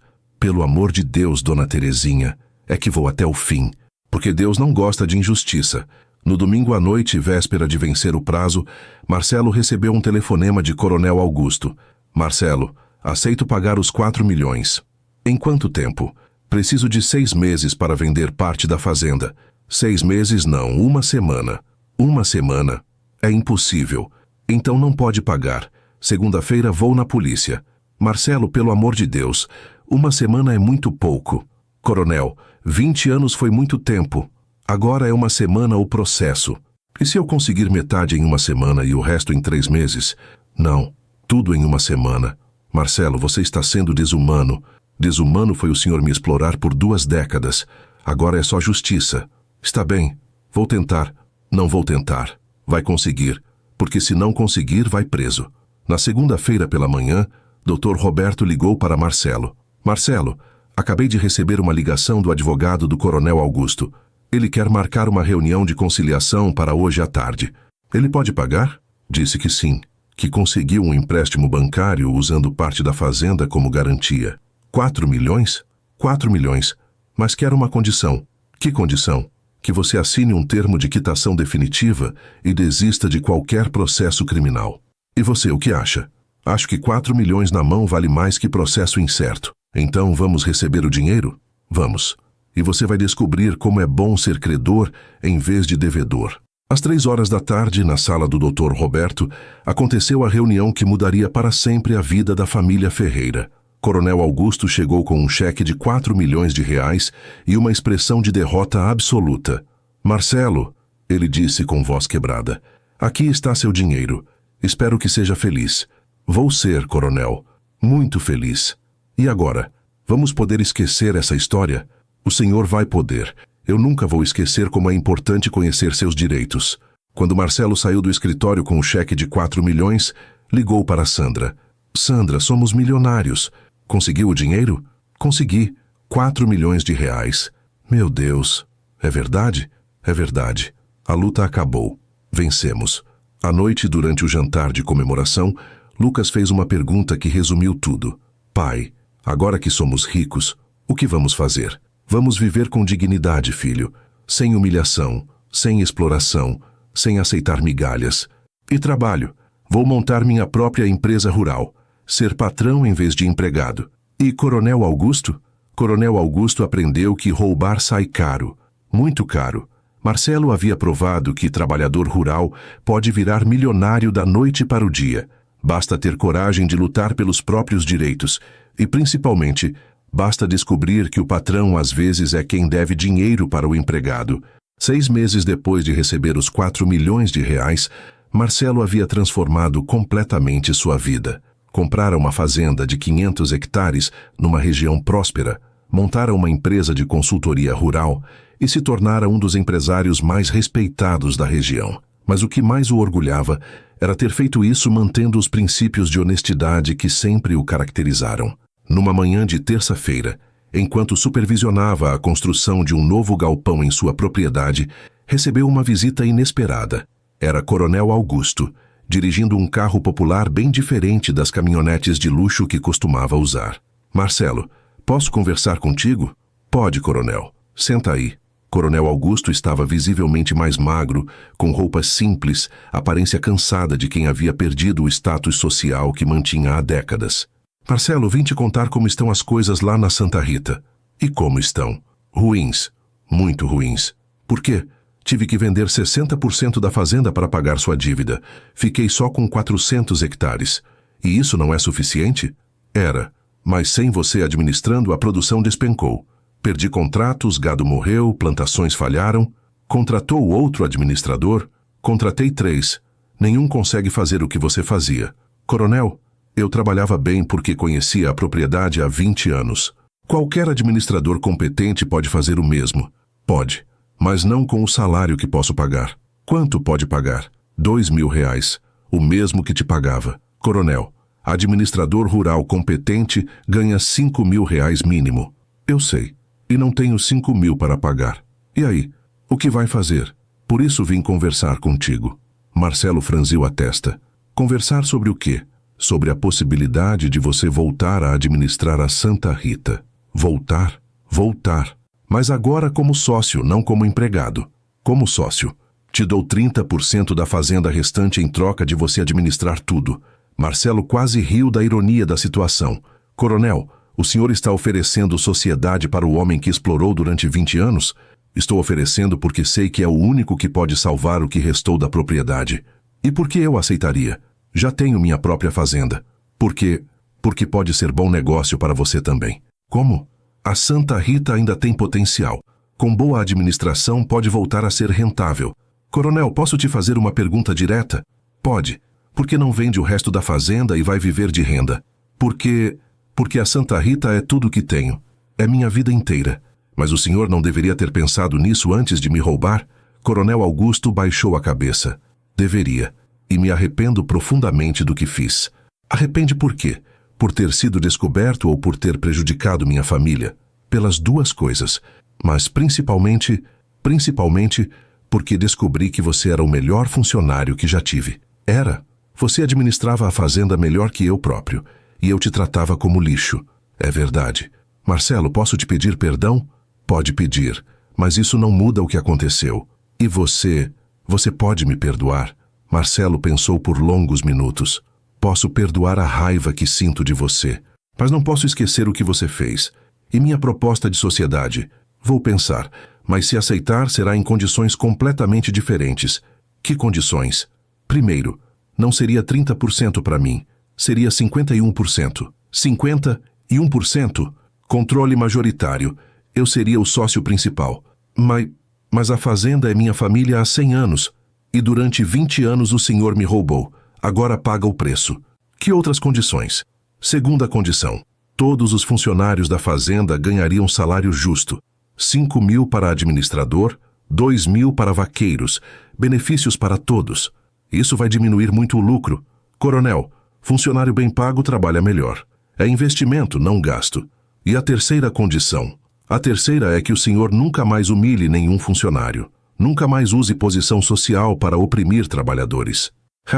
Dona Terezinha, é que vou até o fim. Porque Deus não gosta de injustiça. No domingo à noite, véspera de vencer o prazo, Marcelo recebeu um telefonema de Coronel Augusto. Marcelo, aceito pagar os 4 milhões. Em quanto tempo? Preciso de 6 meses para vender parte da fazenda. 6 meses não, 1 semana. 1 semana? É impossível. Então não pode pagar. Segunda-feira vou na polícia. Marcelo, pelo amor de Deus, 1 semana é muito pouco. Coronel, 20 anos foi muito tempo. Agora é 1 semana o processo. E se eu conseguir metade em 1 semana e o resto em 3 meses? Não, tudo em 1 semana. Marcelo, você está sendo desumano. Desumano foi o senhor me explorar por 2 décadas. Agora é só justiça. Está bem, vou tentar. Não vou tentar. Vai conseguir. Porque se não conseguir, vai preso. Na segunda-feira pela manhã, Dr. Roberto ligou para Marcelo. Marcelo, acabei de receber uma ligação do advogado do Coronel Augusto. Ele quer marcar uma reunião de conciliação para hoje à tarde. Ele pode pagar? Disse que sim. Que conseguiu um empréstimo bancário usando parte da fazenda como garantia. 4 milhões? 4 milhões. Mas quero uma condição. Que condição? Que você assine um termo de quitação definitiva e desista de qualquer processo criminal. E você, o que acha? Acho que 4 milhões na mão vale mais que processo incerto. Então vamos receber o dinheiro? Vamos. E você vai descobrir como é bom ser credor em vez de devedor. Às 3 horas da tarde, na sala do Dr. Roberto, aconteceu a reunião que mudaria para sempre a vida da família Ferreira. Coronel Augusto chegou com um cheque de 4 milhões de reais e uma expressão de derrota absoluta. Marcelo, ele disse com voz quebrada, aqui está seu dinheiro. Espero que seja feliz. Vou ser, coronel, muito feliz. E agora? Vamos poder esquecer essa história? O senhor vai poder. Eu nunca vou esquecer como é importante conhecer seus direitos. Quando Marcelo saiu do escritório com o cheque de 4 milhões, ligou para Sandra. Sandra, somos milionários. Conseguiu o dinheiro? Consegui. 4 milhões de reais. Meu Deus, É verdade? É verdade. A luta acabou. Vencemos. À noite, durante o jantar de comemoração, Lucas fez uma pergunta que resumiu tudo. Pai, agora que somos ricos, o que vamos fazer? Vamos viver com dignidade, filho. Sem humilhação, sem exploração, sem aceitar migalhas. E trabalho. Vou montar minha própria empresa rural. Ser patrão em vez de empregado. E Coronel Augusto? Coronel Augusto aprendeu que roubar sai caro. Muito caro. Marcelo havia provado que trabalhador rural pode virar milionário da noite para o dia. Basta ter coragem de lutar pelos próprios direitos. E, principalmente, basta descobrir que o patrão às vezes é quem deve dinheiro para o empregado. 6 meses depois de receber os 4 milhões de reais, Marcelo havia transformado completamente sua vida. Comprara uma fazenda de 500 hectares numa região próspera, montara uma empresa de consultoria rural e se tornara um dos empresários mais respeitados da região. Mas o que mais o orgulhava era ter feito isso mantendo os princípios de honestidade que sempre o caracterizaram. Numa manhã de terça-feira, enquanto supervisionava a construção de um novo galpão em sua propriedade, recebeu uma visita inesperada. Era Coronel Augusto, dirigindo um carro popular bem diferente das caminhonetes de luxo que costumava usar. Marcelo, posso conversar contigo? Pode, coronel. Senta aí. Coronel Augusto estava visivelmente mais magro, com roupas simples, aparência cansada de quem havia perdido o status social que mantinha há décadas. Marcelo, vim te contar como estão as coisas lá na Santa Rita. E como estão? Ruins. Muito ruins. Por quê? Tive que vender 60% da fazenda para pagar sua dívida. Fiquei só com 400 hectares. E isso não é suficiente? Era. Mas sem você administrando, a produção despencou. Perdi contratos, gado morreu, plantações falharam. Contratou outro administrador? Contratei 3. Nenhum consegue fazer o que você fazia. Coronel, eu trabalhava bem porque conhecia a propriedade há 20 anos. Qualquer administrador competente pode fazer o mesmo. Pode. Mas não com o salário que posso pagar. Quanto pode pagar? 2 mil reais. O mesmo que te pagava. Coronel, administrador rural competente ganha 5 mil reais mínimo. Eu sei. E não tenho 5 mil para pagar. E aí? O que vai fazer? Por isso vim conversar contigo. Marcelo franziu a testa. Conversar sobre o quê? Sobre a possibilidade de você voltar a administrar a Santa Rita. Voltar? Voltar. Mas agora como sócio, não como empregado. Como sócio. Te dou 30% da fazenda restante em troca de você administrar tudo. Marcelo quase riu da ironia da situação. Coronel, o senhor está oferecendo sociedade para o homem que explorou durante 20 anos? Estou oferecendo porque sei que é o único que pode salvar o que restou da propriedade. E por que eu aceitaria? Já tenho minha própria fazenda. Porque pode ser bom negócio para você também. Como? A Santa Rita ainda tem potencial. Com boa administração pode voltar a ser rentável. Coronel, posso te fazer uma pergunta direta? Pode. Por que não vende o resto da fazenda e vai viver de renda? Porque a Santa Rita é tudo que tenho. É minha vida inteira. Mas o senhor não deveria ter pensado nisso antes de me roubar? Coronel Augusto baixou a cabeça. Deveria. E me arrependo profundamente do que fiz. Arrepende por quê? Por ter sido descoberto ou por ter prejudicado minha família? Pelas duas coisas. Mas principalmente porque descobri que você era o melhor funcionário que já tive. Era. Você administrava a fazenda melhor que eu próprio. E eu te tratava como lixo. É verdade. Marcelo, posso te pedir perdão? Pode pedir. Mas isso não muda o que aconteceu. E você pode me perdoar? Marcelo pensou por longos minutos. Posso perdoar a raiva que sinto de você. Mas não posso esquecer o que você fez. E minha proposta de sociedade? Vou pensar. Mas se aceitar, será em condições completamente diferentes. Que condições? Primeiro, não seria 30% para mim. Seria 51%. 51%? Controle majoritário. Eu seria o sócio principal. Mas a fazenda é minha família há 100 anos. E durante 20 anos o senhor me roubou. Agora paga o preço. Que outras condições? Segunda condição. Todos os funcionários da fazenda ganhariam salário justo. 5 mil para administrador, 2 mil para vaqueiros. Benefícios para todos. Isso vai diminuir muito o lucro. Coronel, funcionário bem pago trabalha melhor. É investimento, não gasto. E a terceira condição. A terceira é que o senhor nunca mais humilhe nenhum funcionário. Nunca mais use posição social para oprimir trabalhadores.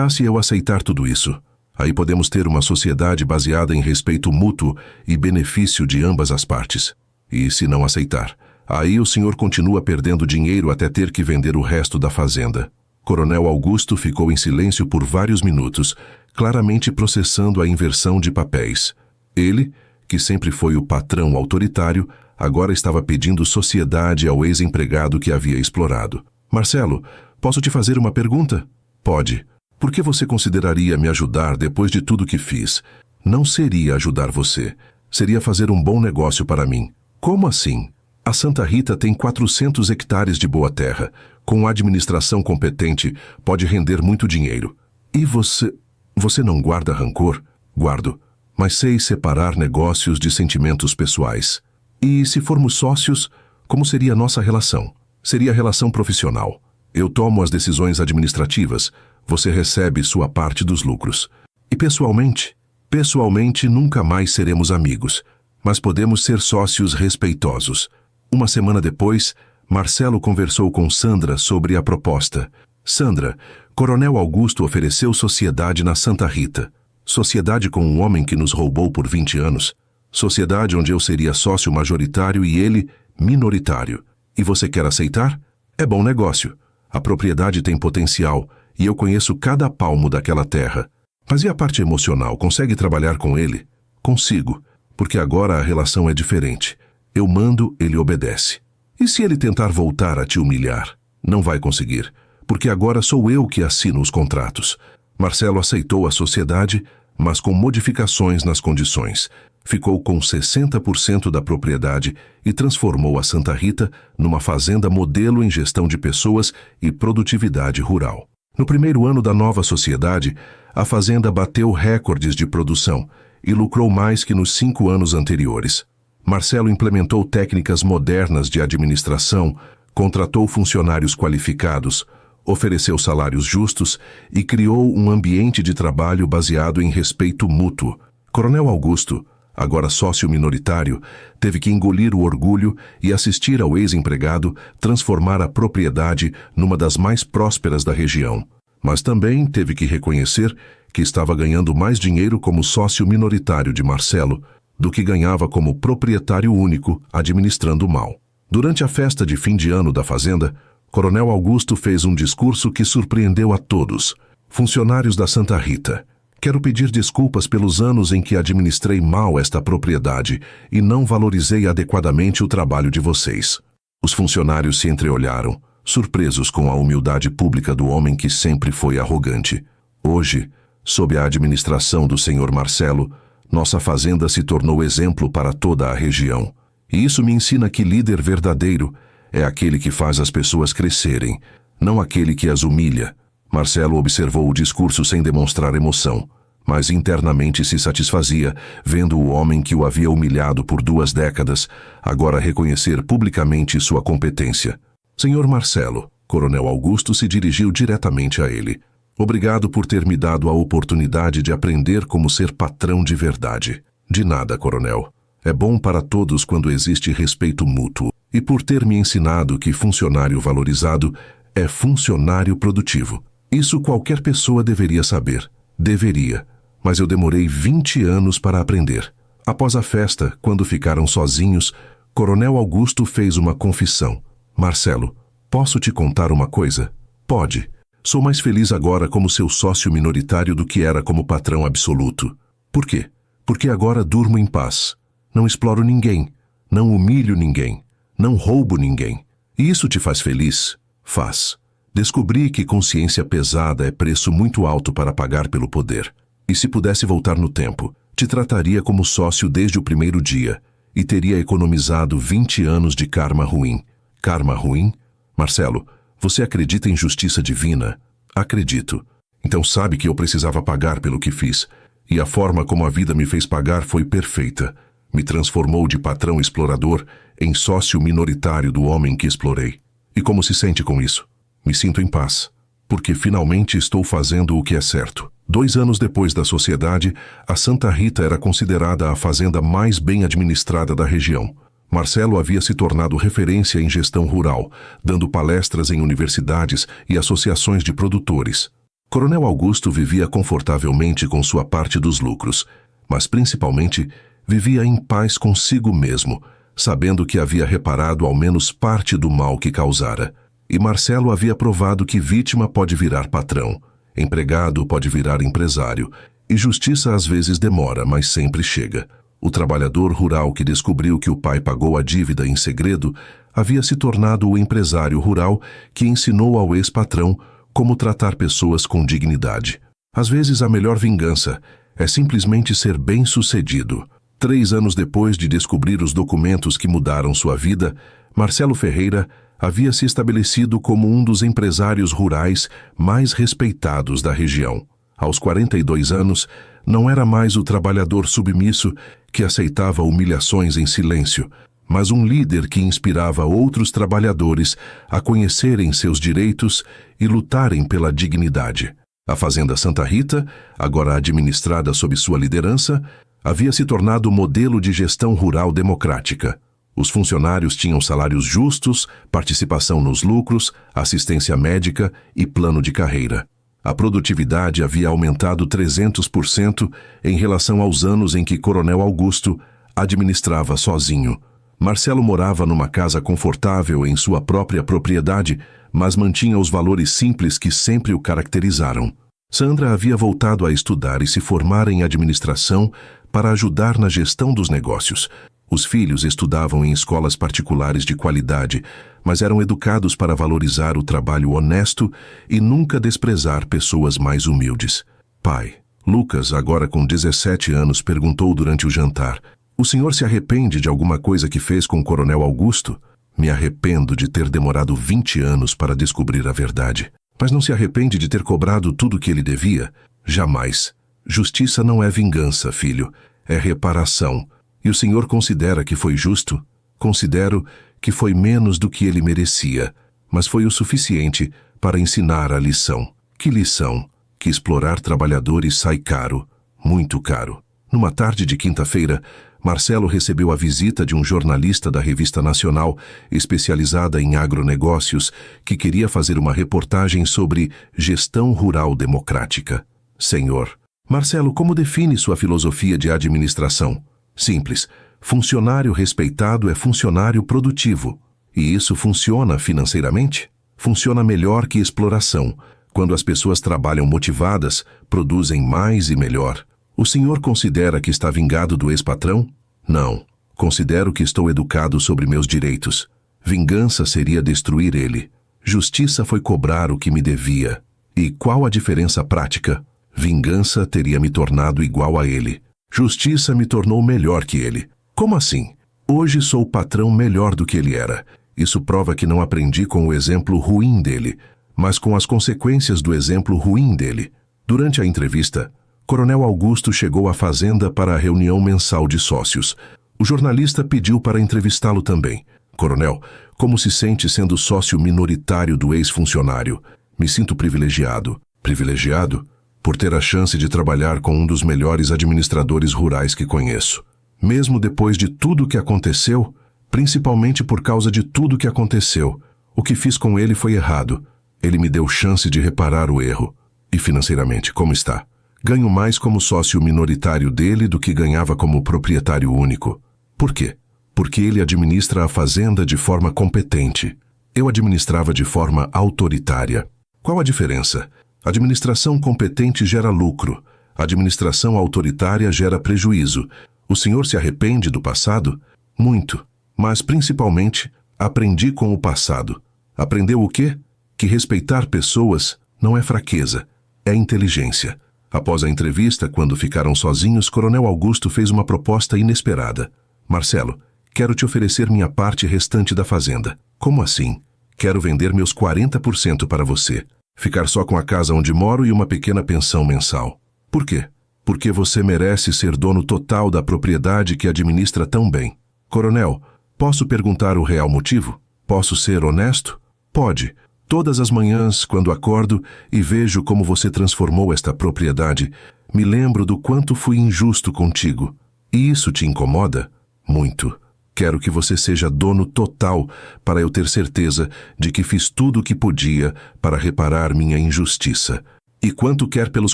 Se eu aceitar tudo isso, aí podemos ter uma sociedade baseada em respeito mútuo e benefício de ambas as partes. E se não aceitar, aí o senhor continua perdendo dinheiro até ter que vender o resto da fazenda. Coronel Augusto ficou em silêncio por vários minutos, claramente processando a inversão de papéis. Ele, que sempre foi o patrão autoritário, agora estava pedindo sociedade ao ex-empregado que havia explorado. Marcelo, posso te fazer uma pergunta? Pode. Por que você consideraria me ajudar depois de tudo que fiz? Não seria ajudar você. Seria fazer um bom negócio para mim. Como assim? A Santa Rita tem 400 hectares de boa terra. Com administração competente, pode render muito dinheiro. E você... Você não guarda rancor? Guardo. Mas sei separar negócios de sentimentos pessoais. E se formos sócios, como seria a nossa relação? Seria relação profissional. Eu tomo as decisões administrativas, você recebe sua parte dos lucros. E pessoalmente? Pessoalmente nunca mais seremos amigos, mas podemos ser sócios respeitosos. Uma semana depois, Marcelo conversou com Sandra sobre a proposta. Sandra, Coronel Augusto ofereceu sociedade na Santa Rita. Sociedade com um homem que nos roubou por 20 anos. Sociedade onde eu seria sócio majoritário e ele minoritário. E você quer aceitar? É bom negócio. A propriedade tem potencial e eu conheço cada palmo daquela terra. Mas e a parte emocional? Consegue trabalhar com ele? Consigo, porque agora a relação é diferente. Eu mando, ele obedece. E se ele tentar voltar a te humilhar? Não vai conseguir, porque agora sou eu que assino os contratos. Marcelo aceitou a sociedade, mas com modificações nas condições. Ficou com 60% da propriedade e transformou a Santa Rita numa fazenda modelo em gestão de pessoas e produtividade rural. No primeiro ano da nova sociedade, a fazenda bateu recordes de produção e lucrou mais que nos 5 anos anteriores. Marcelo implementou técnicas modernas de administração, contratou funcionários qualificados, ofereceu salários justos e criou um ambiente de trabalho baseado em respeito mútuo. Coronel Augusto, agora sócio minoritário, teve que engolir o orgulho e assistir ao ex-empregado transformar a propriedade numa das mais prósperas da região. Mas também teve que reconhecer que estava ganhando mais dinheiro como sócio minoritário de Marcelo do que ganhava como proprietário único administrando mal. Durante a festa de fim de ano da fazenda, Coronel Augusto fez um discurso que surpreendeu a todos. Funcionários da Santa Rita, quero pedir desculpas pelos anos em que administrei mal esta propriedade e não valorizei adequadamente o trabalho de vocês. Os funcionários se entreolharam, surpresos com a humildade pública do homem que sempre foi arrogante. Hoje, sob a administração do senhor Marcelo, nossa fazenda se tornou exemplo para toda a região. E isso me ensina que líder verdadeiro é aquele que faz as pessoas crescerem, não aquele que as humilha. Marcelo observou o discurso sem demonstrar emoção, mas internamente se satisfazia, vendo o homem que o havia humilhado por 2 décadas, agora reconhecer publicamente sua competência. Senhor Marcelo, Coronel Augusto se dirigiu diretamente a ele. Obrigado por ter me dado a oportunidade de aprender como ser patrão de verdade. De nada, coronel. É bom para todos quando existe respeito mútuo. E por ter me ensinado que funcionário valorizado é funcionário produtivo. Isso qualquer pessoa deveria saber. Deveria. Mas eu demorei 20 anos para aprender. Após a festa, quando ficaram sozinhos, Coronel Augusto fez uma confissão. Marcelo, posso te contar uma coisa? Pode. Sou mais feliz agora como seu sócio minoritário do que era como patrão absoluto. Por quê? Porque agora durmo em paz. Não exploro ninguém. Não humilho ninguém. Não roubo ninguém. E isso te faz feliz? Faz. Descobri que consciência pesada é preço muito alto para pagar pelo poder. E se pudesse voltar no tempo, te trataria como sócio desde o primeiro dia e teria economizado 20 anos de karma ruim. Karma ruim? Marcelo, você acredita em justiça divina? Acredito. Então sabe que eu precisava pagar pelo que fiz. E a forma como a vida me fez pagar foi perfeita. Me transformou de patrão explorador em sócio minoritário do homem que explorei. E como se sente com isso? Me sinto em paz, porque finalmente estou fazendo o que é certo. 2 anos depois da sociedade, a Santa Rita era considerada a fazenda mais bem administrada da região. Marcelo havia se tornado referência em gestão rural, dando palestras em universidades e associações de produtores. Coronel Augusto vivia confortavelmente com sua parte dos lucros, mas principalmente vivia em paz consigo mesmo, sabendo que havia reparado ao menos parte do mal que causara. E Marcelo havia provado que vítima pode virar patrão, empregado pode virar empresário, e justiça às vezes demora, mas sempre chega. O trabalhador rural que descobriu que o pai pagou a dívida em segredo havia se tornado o empresário rural que ensinou ao ex-patrão como tratar pessoas com dignidade. Às vezes a melhor vingança é simplesmente ser bem-sucedido. 3 anos depois de descobrir os documentos que mudaram sua vida, Marcelo Ferreira havia se estabelecido como um dos empresários rurais mais respeitados da região. Aos 42 anos, não era mais o trabalhador submisso que aceitava humilhações em silêncio, mas um líder que inspirava outros trabalhadores a conhecerem seus direitos e lutarem pela dignidade. A Fazenda Santa Rita, agora administrada sob sua liderança, havia se tornado modelo de gestão rural democrática. Os funcionários tinham salários justos, participação nos lucros, assistência médica e plano de carreira. A produtividade havia aumentado 300% em relação aos anos em que Coronel Augusto administrava sozinho. Marcelo morava numa casa confortável em sua própria propriedade, mas mantinha os valores simples que sempre o caracterizaram. Sandra havia voltado a estudar e se formar em administração para ajudar na gestão dos negócios. Os filhos estudavam em escolas particulares de qualidade, mas eram educados para valorizar o trabalho honesto e nunca desprezar pessoas mais humildes. Pai, Lucas, agora com 17 anos, perguntou durante o jantar: "O senhor se arrepende de alguma coisa que fez com o Coronel Augusto?" "Me arrependo de ter demorado 20 anos para descobrir a verdade." "Mas não se arrepende de ter cobrado tudo o que ele devia?" "Jamais. Justiça não é vingança, filho. É reparação. E o senhor considera que foi justo?" "Considero que foi menos do que ele merecia, mas foi o suficiente para ensinar a lição." "Que lição?" "Que explorar trabalhadores sai caro, muito caro." Numa tarde de quinta-feira, Marcelo recebeu a visita de um jornalista da Revista Nacional, especializada em agronegócios, que queria fazer uma reportagem sobre gestão rural democrática. "Senhor, Marcelo, como define sua filosofia de administração?" "Simples. Funcionário respeitado é funcionário produtivo." "E isso funciona financeiramente?" "Funciona melhor que exploração. Quando as pessoas trabalham motivadas, produzem mais e melhor." "O senhor considera que está vingado do ex-patrão?" "Não. Considero que estou educado sobre meus direitos. Vingança seria destruir ele. Justiça foi cobrar o que me devia. E qual a diferença prática? Vingança teria me tornado igual a ele. Justiça me tornou melhor que ele." "Como assim?" "Hoje sou o patrão melhor do que ele era. Isso prova que não aprendi com o exemplo ruim dele, mas com as consequências do exemplo ruim dele." Durante a entrevista, Coronel Augusto chegou à fazenda para a reunião mensal de sócios. O jornalista pediu para entrevistá-lo também. "Coronel, como se sente sendo sócio minoritário do ex-funcionário?" "Me sinto privilegiado." "Privilegiado?" "Por ter a chance de trabalhar com um dos melhores administradores rurais que conheço. Mesmo depois de tudo o que aconteceu, principalmente por causa de tudo o que aconteceu, o que fiz com ele foi errado. Ele me deu chance de reparar o erro." "E financeiramente, como está?" "Ganho mais como sócio minoritário dele do que ganhava como proprietário único." "Por quê?" "Porque ele administra a fazenda de forma competente. Eu administrava de forma autoritária." "Qual a diferença?" "Administração competente gera lucro. Administração autoritária gera prejuízo. O senhor se arrepende do passado?" "Muito. Mas, principalmente, aprendi com o passado." "Aprendeu o quê?" "Que respeitar pessoas não é fraqueza, é inteligência." Após a entrevista, quando ficaram sozinhos, Coronel Augusto fez uma proposta inesperada. "Marcelo, quero te oferecer minha parte restante da fazenda." "Como assim?" "Quero vender meus 40% para você. Ficar só com a casa onde moro e uma pequena pensão mensal." "Por quê?" "Porque você merece ser dono total da propriedade que administra tão bem." "Coronel, posso perguntar o real motivo? Posso ser honesto?" "Pode. Todas as manhãs, quando acordo e vejo como você transformou esta propriedade, me lembro do quanto fui injusto contigo. E isso te incomoda?" "Muito." Quero que você seja dono total para eu ter certeza de que fiz tudo o que podia para reparar minha injustiça. E quanto quer pelos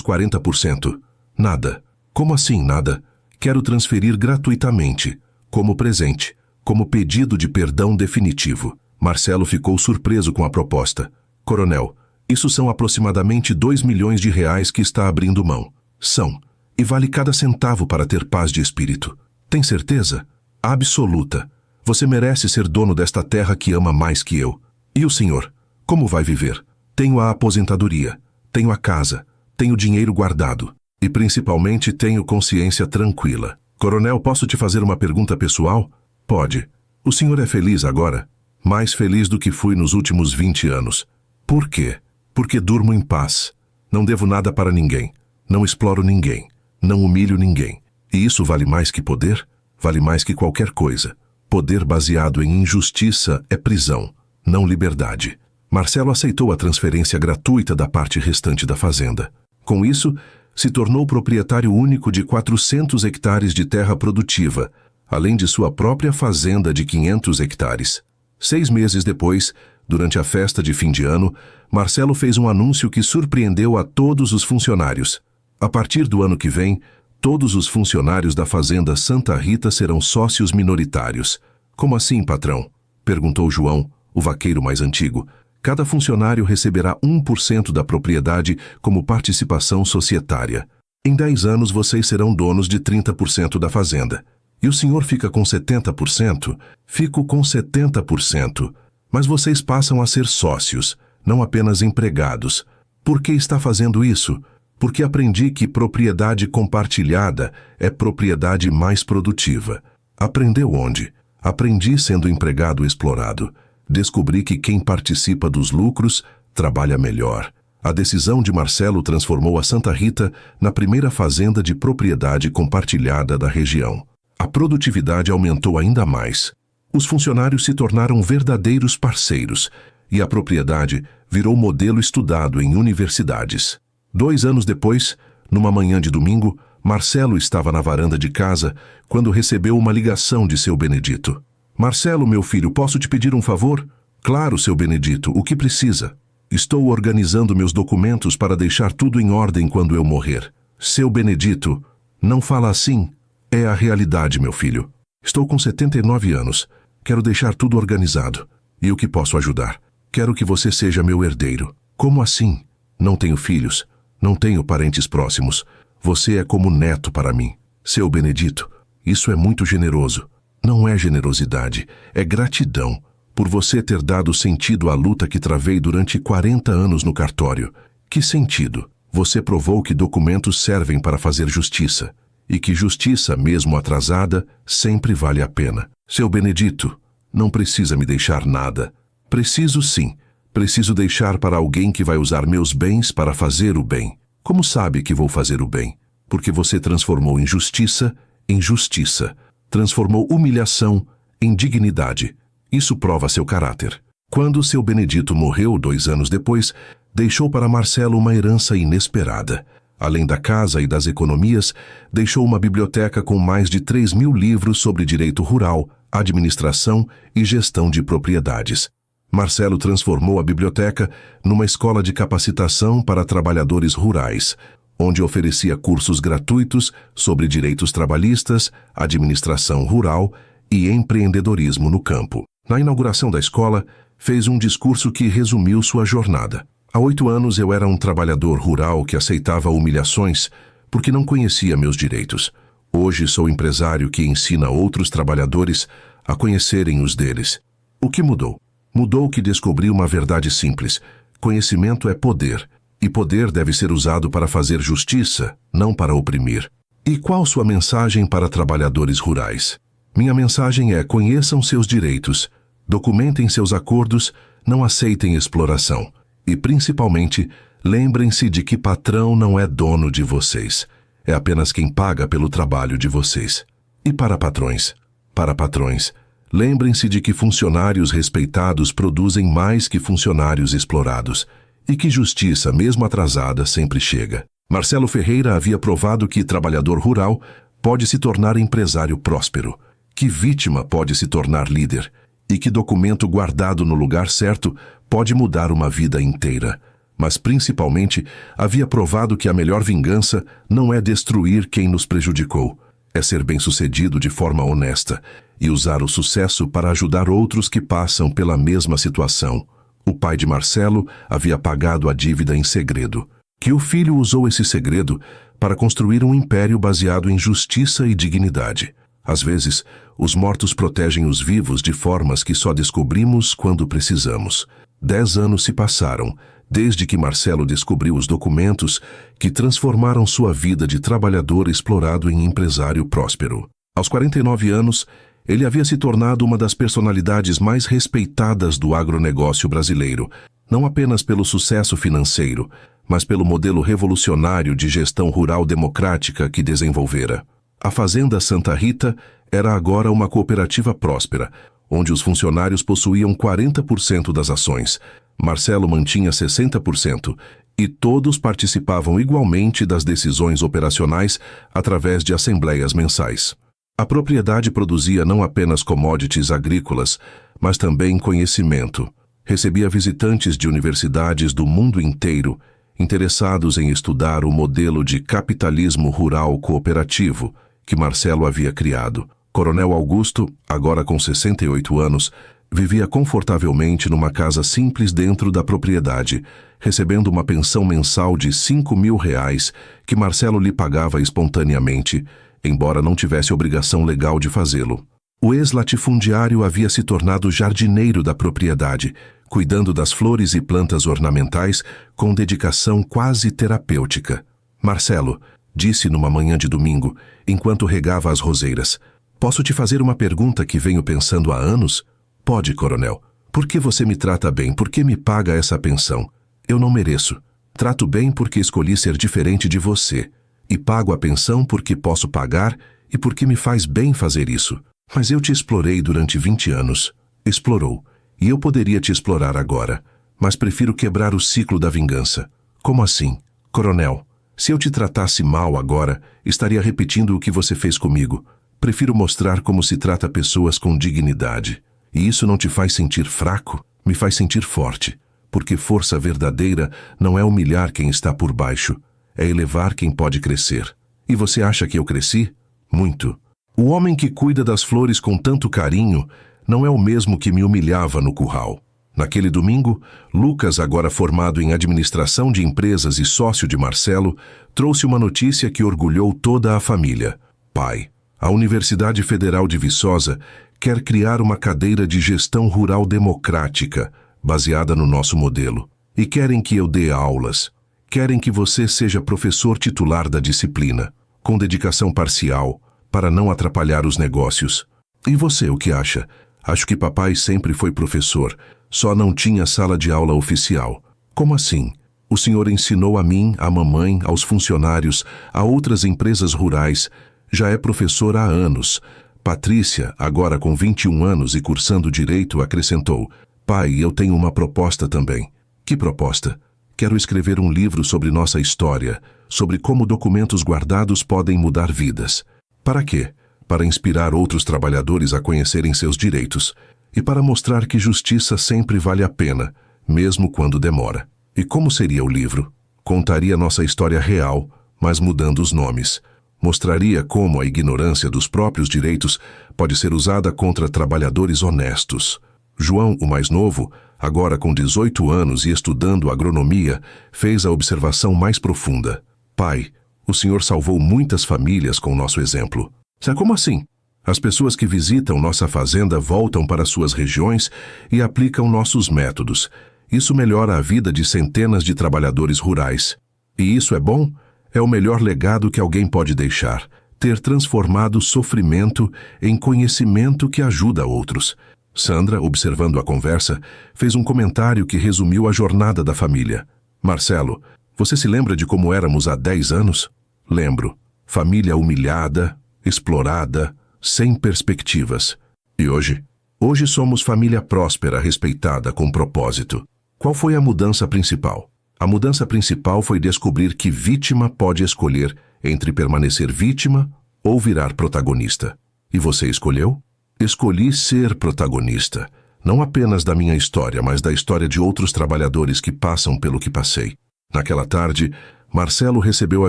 40%? Nada. Como assim nada? Quero transferir gratuitamente, como presente, como pedido de perdão definitivo. Marcelo ficou surpreso com a proposta. Coronel, isso são aproximadamente 2 milhões de reais que está abrindo mão. São. E vale cada centavo para ter paz de espírito. Tem certeza? Absoluta. Você merece ser dono desta terra que ama mais que eu. E o senhor? Como vai viver? Tenho a aposentadoria. Tenho a casa. Tenho dinheiro guardado. E principalmente tenho consciência tranquila. Coronel, posso te fazer uma pergunta pessoal? Pode. O senhor é feliz agora? Mais feliz do que fui nos últimos 20 anos. Por quê? Porque durmo em paz. Não devo nada para ninguém. Não exploro ninguém. Não humilho ninguém. E isso vale mais que poder? Vale mais que qualquer coisa. Poder baseado em injustiça é prisão, não liberdade. Marcelo aceitou a transferência gratuita da parte restante da fazenda. Com isso, se tornou proprietário único de 400 hectares de terra produtiva, além de sua própria fazenda de 500 hectares. 6 meses depois, durante a festa de fim de ano, Marcelo fez um anúncio que surpreendeu a todos os funcionários. A partir do ano que vem, todos os funcionários da fazenda Santa Rita serão sócios minoritários. Como assim, patrão? Perguntou João, o vaqueiro mais antigo. Cada funcionário receberá 1% da propriedade como participação societária. Em 10 anos vocês serão donos de 30% da fazenda. E o senhor fica com 70%? Fico com 70%. Mas vocês passam a ser sócios, não apenas empregados. Por que está fazendo isso? Porque aprendi que propriedade compartilhada é propriedade mais produtiva. Aprendeu onde? Aprendi sendo empregado explorado. Descobri que quem participa dos lucros trabalha melhor. A decisão de Marcelo transformou a Santa Rita na primeira fazenda de propriedade compartilhada da região. A produtividade aumentou ainda mais. Os funcionários se tornaram verdadeiros parceiros e a propriedade virou modelo estudado em universidades. 2 anos depois, numa manhã de domingo, Marcelo estava na varanda de casa quando recebeu uma ligação de seu Benedito. Marcelo, meu filho, posso te pedir um favor? Claro, seu Benedito, o que precisa? Estou organizando meus documentos para deixar tudo em ordem quando eu morrer. Seu Benedito, não fala assim. É a realidade, meu filho. Estou com 79 anos. Quero deixar tudo organizado. E o que posso ajudar? Quero que você seja meu herdeiro. Como assim? Não tenho filhos. Não tenho parentes próximos. Você é como neto para mim. Seu Benedito, isso é muito generoso. Não é generosidade, é gratidão por você ter dado sentido à luta que travei durante 40 anos no cartório. Que sentido? Você provou que documentos servem para fazer justiça e que justiça, mesmo atrasada, sempre vale a pena. Seu Benedito, não precisa me deixar nada. Preciso sim. Preciso deixar para alguém que vai usar meus bens para fazer o bem. Como sabe que vou fazer o bem? Porque você transformou injustiça em justiça. Transformou humilhação em dignidade. Isso prova seu caráter. Quando seu Benedito morreu 2 anos depois, deixou para Marcelo uma herança inesperada. Além da casa e das economias, deixou uma biblioteca com mais de 3.000 livros sobre direito rural, administração e gestão de propriedades. Marcelo transformou a biblioteca numa escola de capacitação para trabalhadores rurais, onde oferecia cursos gratuitos sobre direitos trabalhistas, administração rural e empreendedorismo no campo. Na inauguração da escola, fez um discurso que resumiu sua jornada. Há 8 anos eu era um trabalhador rural que aceitava humilhações porque não conhecia meus direitos. Hoje sou empresário que ensina outros trabalhadores a conhecerem os deles. O que mudou? Mudou que descobri uma verdade simples. Conhecimento é poder. E poder deve ser usado para fazer justiça, não para oprimir. E qual sua mensagem para trabalhadores rurais? Minha mensagem é: conheçam seus direitos, documentem seus acordos, não aceitem exploração. E, principalmente, lembrem-se de que patrão não é dono de vocês. É apenas quem paga pelo trabalho de vocês. E para patrões? Para patrões, lembrem-se de que funcionários respeitados produzem mais que funcionários explorados. E que justiça, mesmo atrasada, sempre chega. Marcelo Ferreira havia provado que trabalhador rural pode se tornar empresário próspero. Que vítima pode se tornar líder? E que documento guardado no lugar certo pode mudar uma vida inteira? Mas, principalmente, havia provado que a melhor vingança não é destruir quem nos prejudicou. É ser bem-sucedido de forma honesta e usar o sucesso para ajudar outros que passam pela mesma situação. O pai de Marcelo havia pagado a dívida em segredo. Que o filho usou esse segredo para construir um império baseado em justiça e dignidade. Às vezes, os mortos protegem os vivos de formas que só descobrimos quando precisamos. 10 anos se passaram, desde que Marcelo descobriu os documentos que transformaram sua vida de trabalhador explorado em empresário próspero. Aos 49 anos, ele havia se tornado uma das personalidades mais respeitadas do agronegócio brasileiro, não apenas pelo sucesso financeiro, mas pelo modelo revolucionário de gestão rural democrática que desenvolvera. A Fazenda Santa Rita era agora uma cooperativa próspera, onde os funcionários possuíam 40% das ações. Marcelo mantinha 60% e todos participavam igualmente das decisões operacionais através de assembleias mensais. A propriedade produzia não apenas commodities agrícolas, mas também conhecimento. Recebia visitantes de universidades do mundo inteiro, interessados em estudar o modelo de capitalismo rural cooperativo que Marcelo havia criado. Coronel Augusto, agora com 68 anos, vivia confortavelmente numa casa simples dentro da propriedade, recebendo uma pensão mensal de R$ 5.000 que Marcelo lhe pagava espontaneamente, embora não tivesse obrigação legal de fazê-lo. O ex-latifundiário havia se tornado jardineiro da propriedade, cuidando das flores e plantas ornamentais com dedicação quase terapêutica. Marcelo, disse numa manhã de domingo, enquanto regava as roseiras, posso te fazer uma pergunta que venho pensando há anos? Pode, coronel. Por que você me trata bem? Por que me paga essa pensão? Eu não mereço. Trato bem porque escolhi ser diferente de você. E pago a pensão porque posso pagar e porque me faz bem fazer isso. Mas eu te explorei durante 20 anos. Explorou. E eu poderia te explorar agora. Mas prefiro quebrar o ciclo da vingança. Como assim? Coronel, se eu te tratasse mal agora, estaria repetindo o que você fez comigo. Prefiro mostrar como se trata pessoas com dignidade. E isso não te faz sentir fraco? Me faz sentir forte. Porque força verdadeira não é humilhar quem está por baixo. É elevar quem pode crescer. E você acha que eu cresci? Muito. O homem que cuida das flores com tanto carinho não é o mesmo que me humilhava no curral. Naquele domingo, Lucas, agora formado em administração de empresas e sócio de Marcelo, trouxe uma notícia que orgulhou toda a família. Pai, a Universidade Federal de Viçosa quer criar uma cadeira de gestão rural democrática, baseada no nosso modelo. E querem que eu dê aulas. Querem que você seja professor titular da disciplina, com dedicação parcial, para não atrapalhar os negócios. E você, o que acha? Acho que papai sempre foi professor, só não tinha sala de aula oficial. Como assim? O senhor ensinou a mim, à mamãe, aos funcionários, a outras empresas rurais. Já é professor há anos. Patrícia, agora com 21 anos e cursando Direito, acrescentou: Pai, eu tenho uma proposta também. Que proposta? Quero escrever um livro sobre nossa história, sobre como documentos guardados podem mudar vidas. Para quê? Para inspirar outros trabalhadores a conhecerem seus direitos e para mostrar que justiça sempre vale a pena, mesmo quando demora. E como seria o livro? Contaria nossa história real, mas mudando os nomes. Mostraria como a ignorância dos próprios direitos pode ser usada contra trabalhadores honestos. João, o mais novo, agora com 18 anos e estudando agronomia, fez a observação mais profunda. Pai, o senhor salvou muitas famílias com nosso exemplo. Como assim? As pessoas que visitam nossa fazenda voltam para suas regiões e aplicam nossos métodos. Isso melhora a vida de centenas de trabalhadores rurais. E isso é bom? É o melhor legado que alguém pode deixar. Ter transformado sofrimento em conhecimento que ajuda outros. Sandra, observando a conversa, fez um comentário que resumiu a jornada da família. Marcelo, você se lembra de como éramos há 10 anos? Lembro. Família humilhada, explorada, sem perspectivas. E hoje? Hoje somos família próspera, respeitada, com propósito. Qual foi a mudança principal? A mudança principal foi descobrir que vítima pode escolher entre permanecer vítima ou virar protagonista. E você escolheu? Escolhi ser protagonista, não apenas da minha história, mas da história de outros trabalhadores que passam pelo que passei. Naquela tarde, Marcelo recebeu a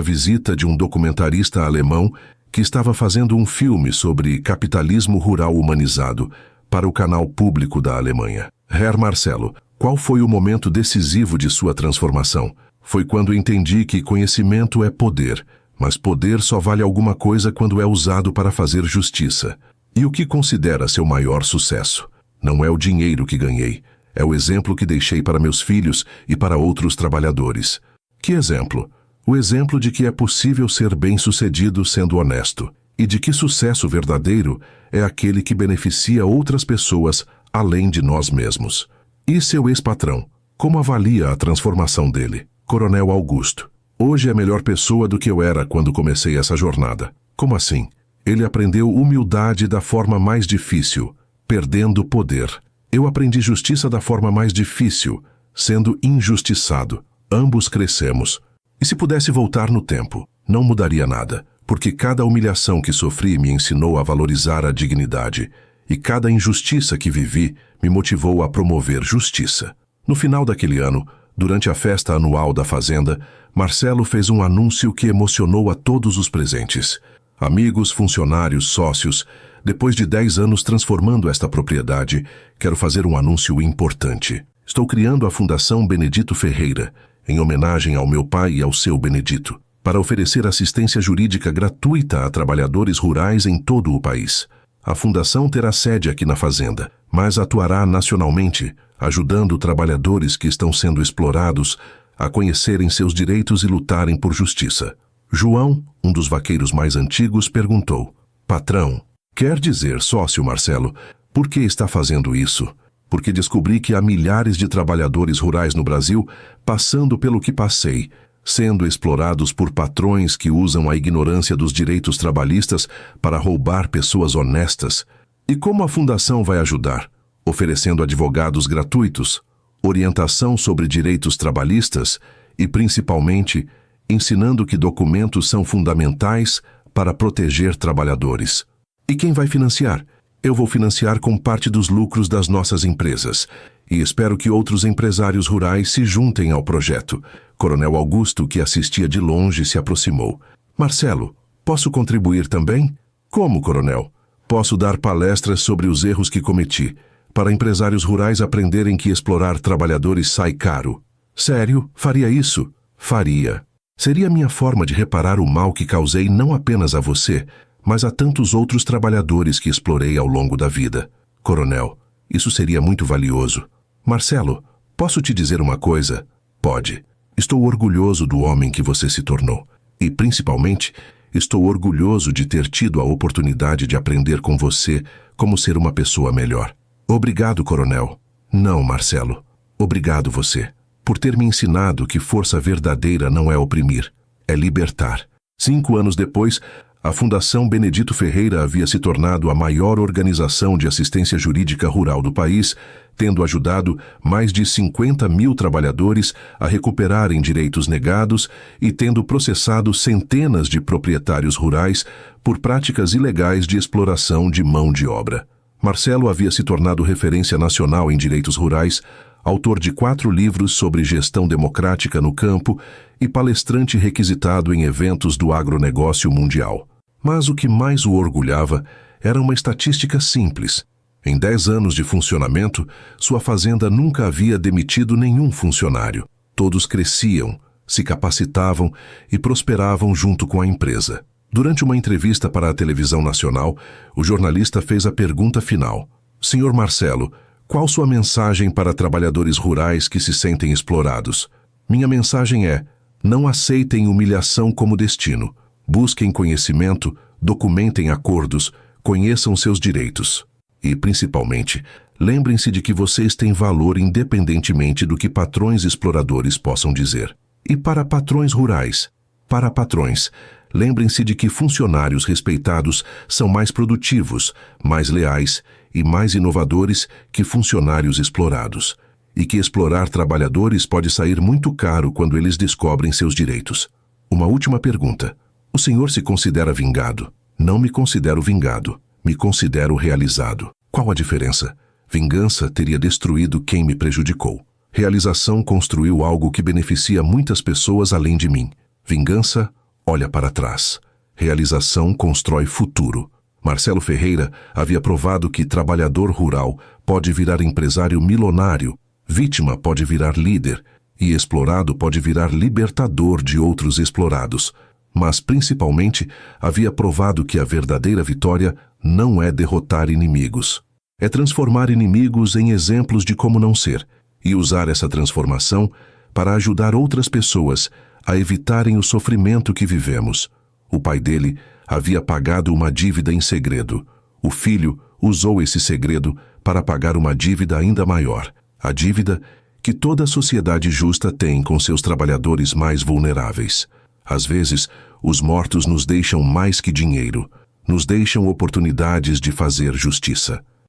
visita de um documentarista alemão que estava fazendo um filme sobre capitalismo rural humanizado para o canal público da Alemanha. Herr Marcelo, qual foi o momento decisivo de sua transformação? Foi quando entendi que conhecimento é poder, mas poder só vale alguma coisa quando é usado para fazer justiça. E o que considera seu maior sucesso? Não é o dinheiro que ganhei, é o exemplo que deixei para meus filhos e para outros trabalhadores. Que exemplo? O exemplo de que é possível ser bem-sucedido sendo honesto, e de que sucesso verdadeiro é aquele que beneficia outras pessoas além de nós mesmos. E seu ex-patrão, como avalia a transformação dele? Coronel Augusto. Hoje é melhor pessoa do que eu era quando comecei essa jornada. Como assim? Ele aprendeu humildade da forma mais difícil, perdendo poder. Eu aprendi justiça da forma mais difícil, sendo injustiçado. Ambos crescemos. E se pudesse voltar no tempo, não mudaria nada, porque cada humilhação que sofri me ensinou a valorizar a dignidade, e cada injustiça que vivi me motivou a promover justiça. No final daquele ano, durante a festa anual da fazenda, Marcelo fez um anúncio que emocionou a todos os presentes. Amigos, funcionários, sócios, depois de 10 anos transformando esta propriedade, quero fazer um anúncio importante. Estou criando a Fundação Benedito Ferreira, em homenagem ao meu pai e ao seu Benedito, para oferecer assistência jurídica gratuita a trabalhadores rurais em todo o país. A fundação terá sede aqui na fazenda, mas atuará nacionalmente, ajudando trabalhadores que estão sendo explorados a conhecerem seus direitos e lutarem por justiça. João, um dos vaqueiros mais antigos, perguntou: Patrão, quer dizer, sócio Marcelo, por que está fazendo isso? Porque descobri que há milhares de trabalhadores rurais no Brasil passando pelo que passei, sendo explorados por patrões que usam a ignorância dos direitos trabalhistas para roubar pessoas honestas. E como a fundação vai ajudar? Oferecendo advogados gratuitos, orientação sobre direitos trabalhistas e, principalmente, ensinando que documentos são fundamentais para proteger trabalhadores. E quem vai financiar? Eu vou financiar com parte dos lucros das nossas empresas. E espero que outros empresários rurais se juntem ao projeto. Coronel Augusto, que assistia de longe, se aproximou. Marcelo, posso contribuir também? Como, coronel? Posso dar palestras sobre os erros que cometi, para empresários rurais aprenderem que explorar trabalhadores sai caro. Sério? Faria isso? Faria. Seria minha forma de reparar o mal que causei não apenas a você, mas a tantos outros trabalhadores que explorei ao longo da vida. Coronel, isso seria muito valioso. Marcelo, posso te dizer uma coisa? Pode. Estou orgulhoso do homem que você se tornou. E, principalmente, estou orgulhoso de ter tido a oportunidade de aprender com você como ser uma pessoa melhor. Obrigado, coronel. Não, Marcelo. Obrigado você, por ter me ensinado que força verdadeira não é oprimir, é libertar. 5 anos depois, a Fundação Benedito Ferreira havia se tornado a maior organização de assistência jurídica rural do país, tendo ajudado mais de 50 mil trabalhadores a recuperarem direitos negados e tendo processado centenas de proprietários rurais por práticas ilegais de exploração de mão de obra. Marcelo havia se tornado referência nacional em direitos rurais, autor de 4 livros sobre gestão democrática no campo e palestrante requisitado em eventos do agronegócio mundial. Mas o que mais o orgulhava era uma estatística simples. Em 10 anos de funcionamento, sua fazenda nunca havia demitido nenhum funcionário. Todos cresciam, se capacitavam e prosperavam junto com a empresa. Durante uma entrevista para a televisão nacional, o jornalista fez a pergunta final: Senhor Marcelo, qual sua mensagem para trabalhadores rurais que se sentem explorados? Minha mensagem é: não aceitem humilhação como destino. Busquem conhecimento, documentem acordos, conheçam seus direitos. E, principalmente, lembrem-se de que vocês têm valor independentemente do que patrões exploradores possam dizer. E para patrões rurais, lembrem-se de que funcionários respeitados são mais produtivos, mais leais e mais inovadores que funcionários explorados. E que explorar trabalhadores pode sair muito caro quando eles descobrem seus direitos. Uma última pergunta. O senhor se considera vingado? Não me considero vingado. Me considero realizado. Qual a diferença? Vingança teria destruído quem me prejudicou. Realização construiu algo que beneficia muitas pessoas além de mim. Vingança olha para trás. Realização constrói futuro. Marcelo Ferreira havia provado que trabalhador rural pode virar empresário milionário, vítima pode virar líder e explorado pode virar libertador de outros explorados. Mas, principalmente, havia provado que a verdadeira vitória não é derrotar inimigos. É transformar inimigos em exemplos de como não ser e usar essa transformação para ajudar outras pessoas a evitarem o sofrimento que vivemos. O pai dele havia pagado uma dívida em segredo. O filho usou esse segredo para pagar uma dívida ainda maior. A dívida que toda a sociedade justa tem com seus trabalhadores mais vulneráveis. Às vezes, os mortos nos deixam mais que dinheiro. Nos deixam oportunidades de fazer justiça.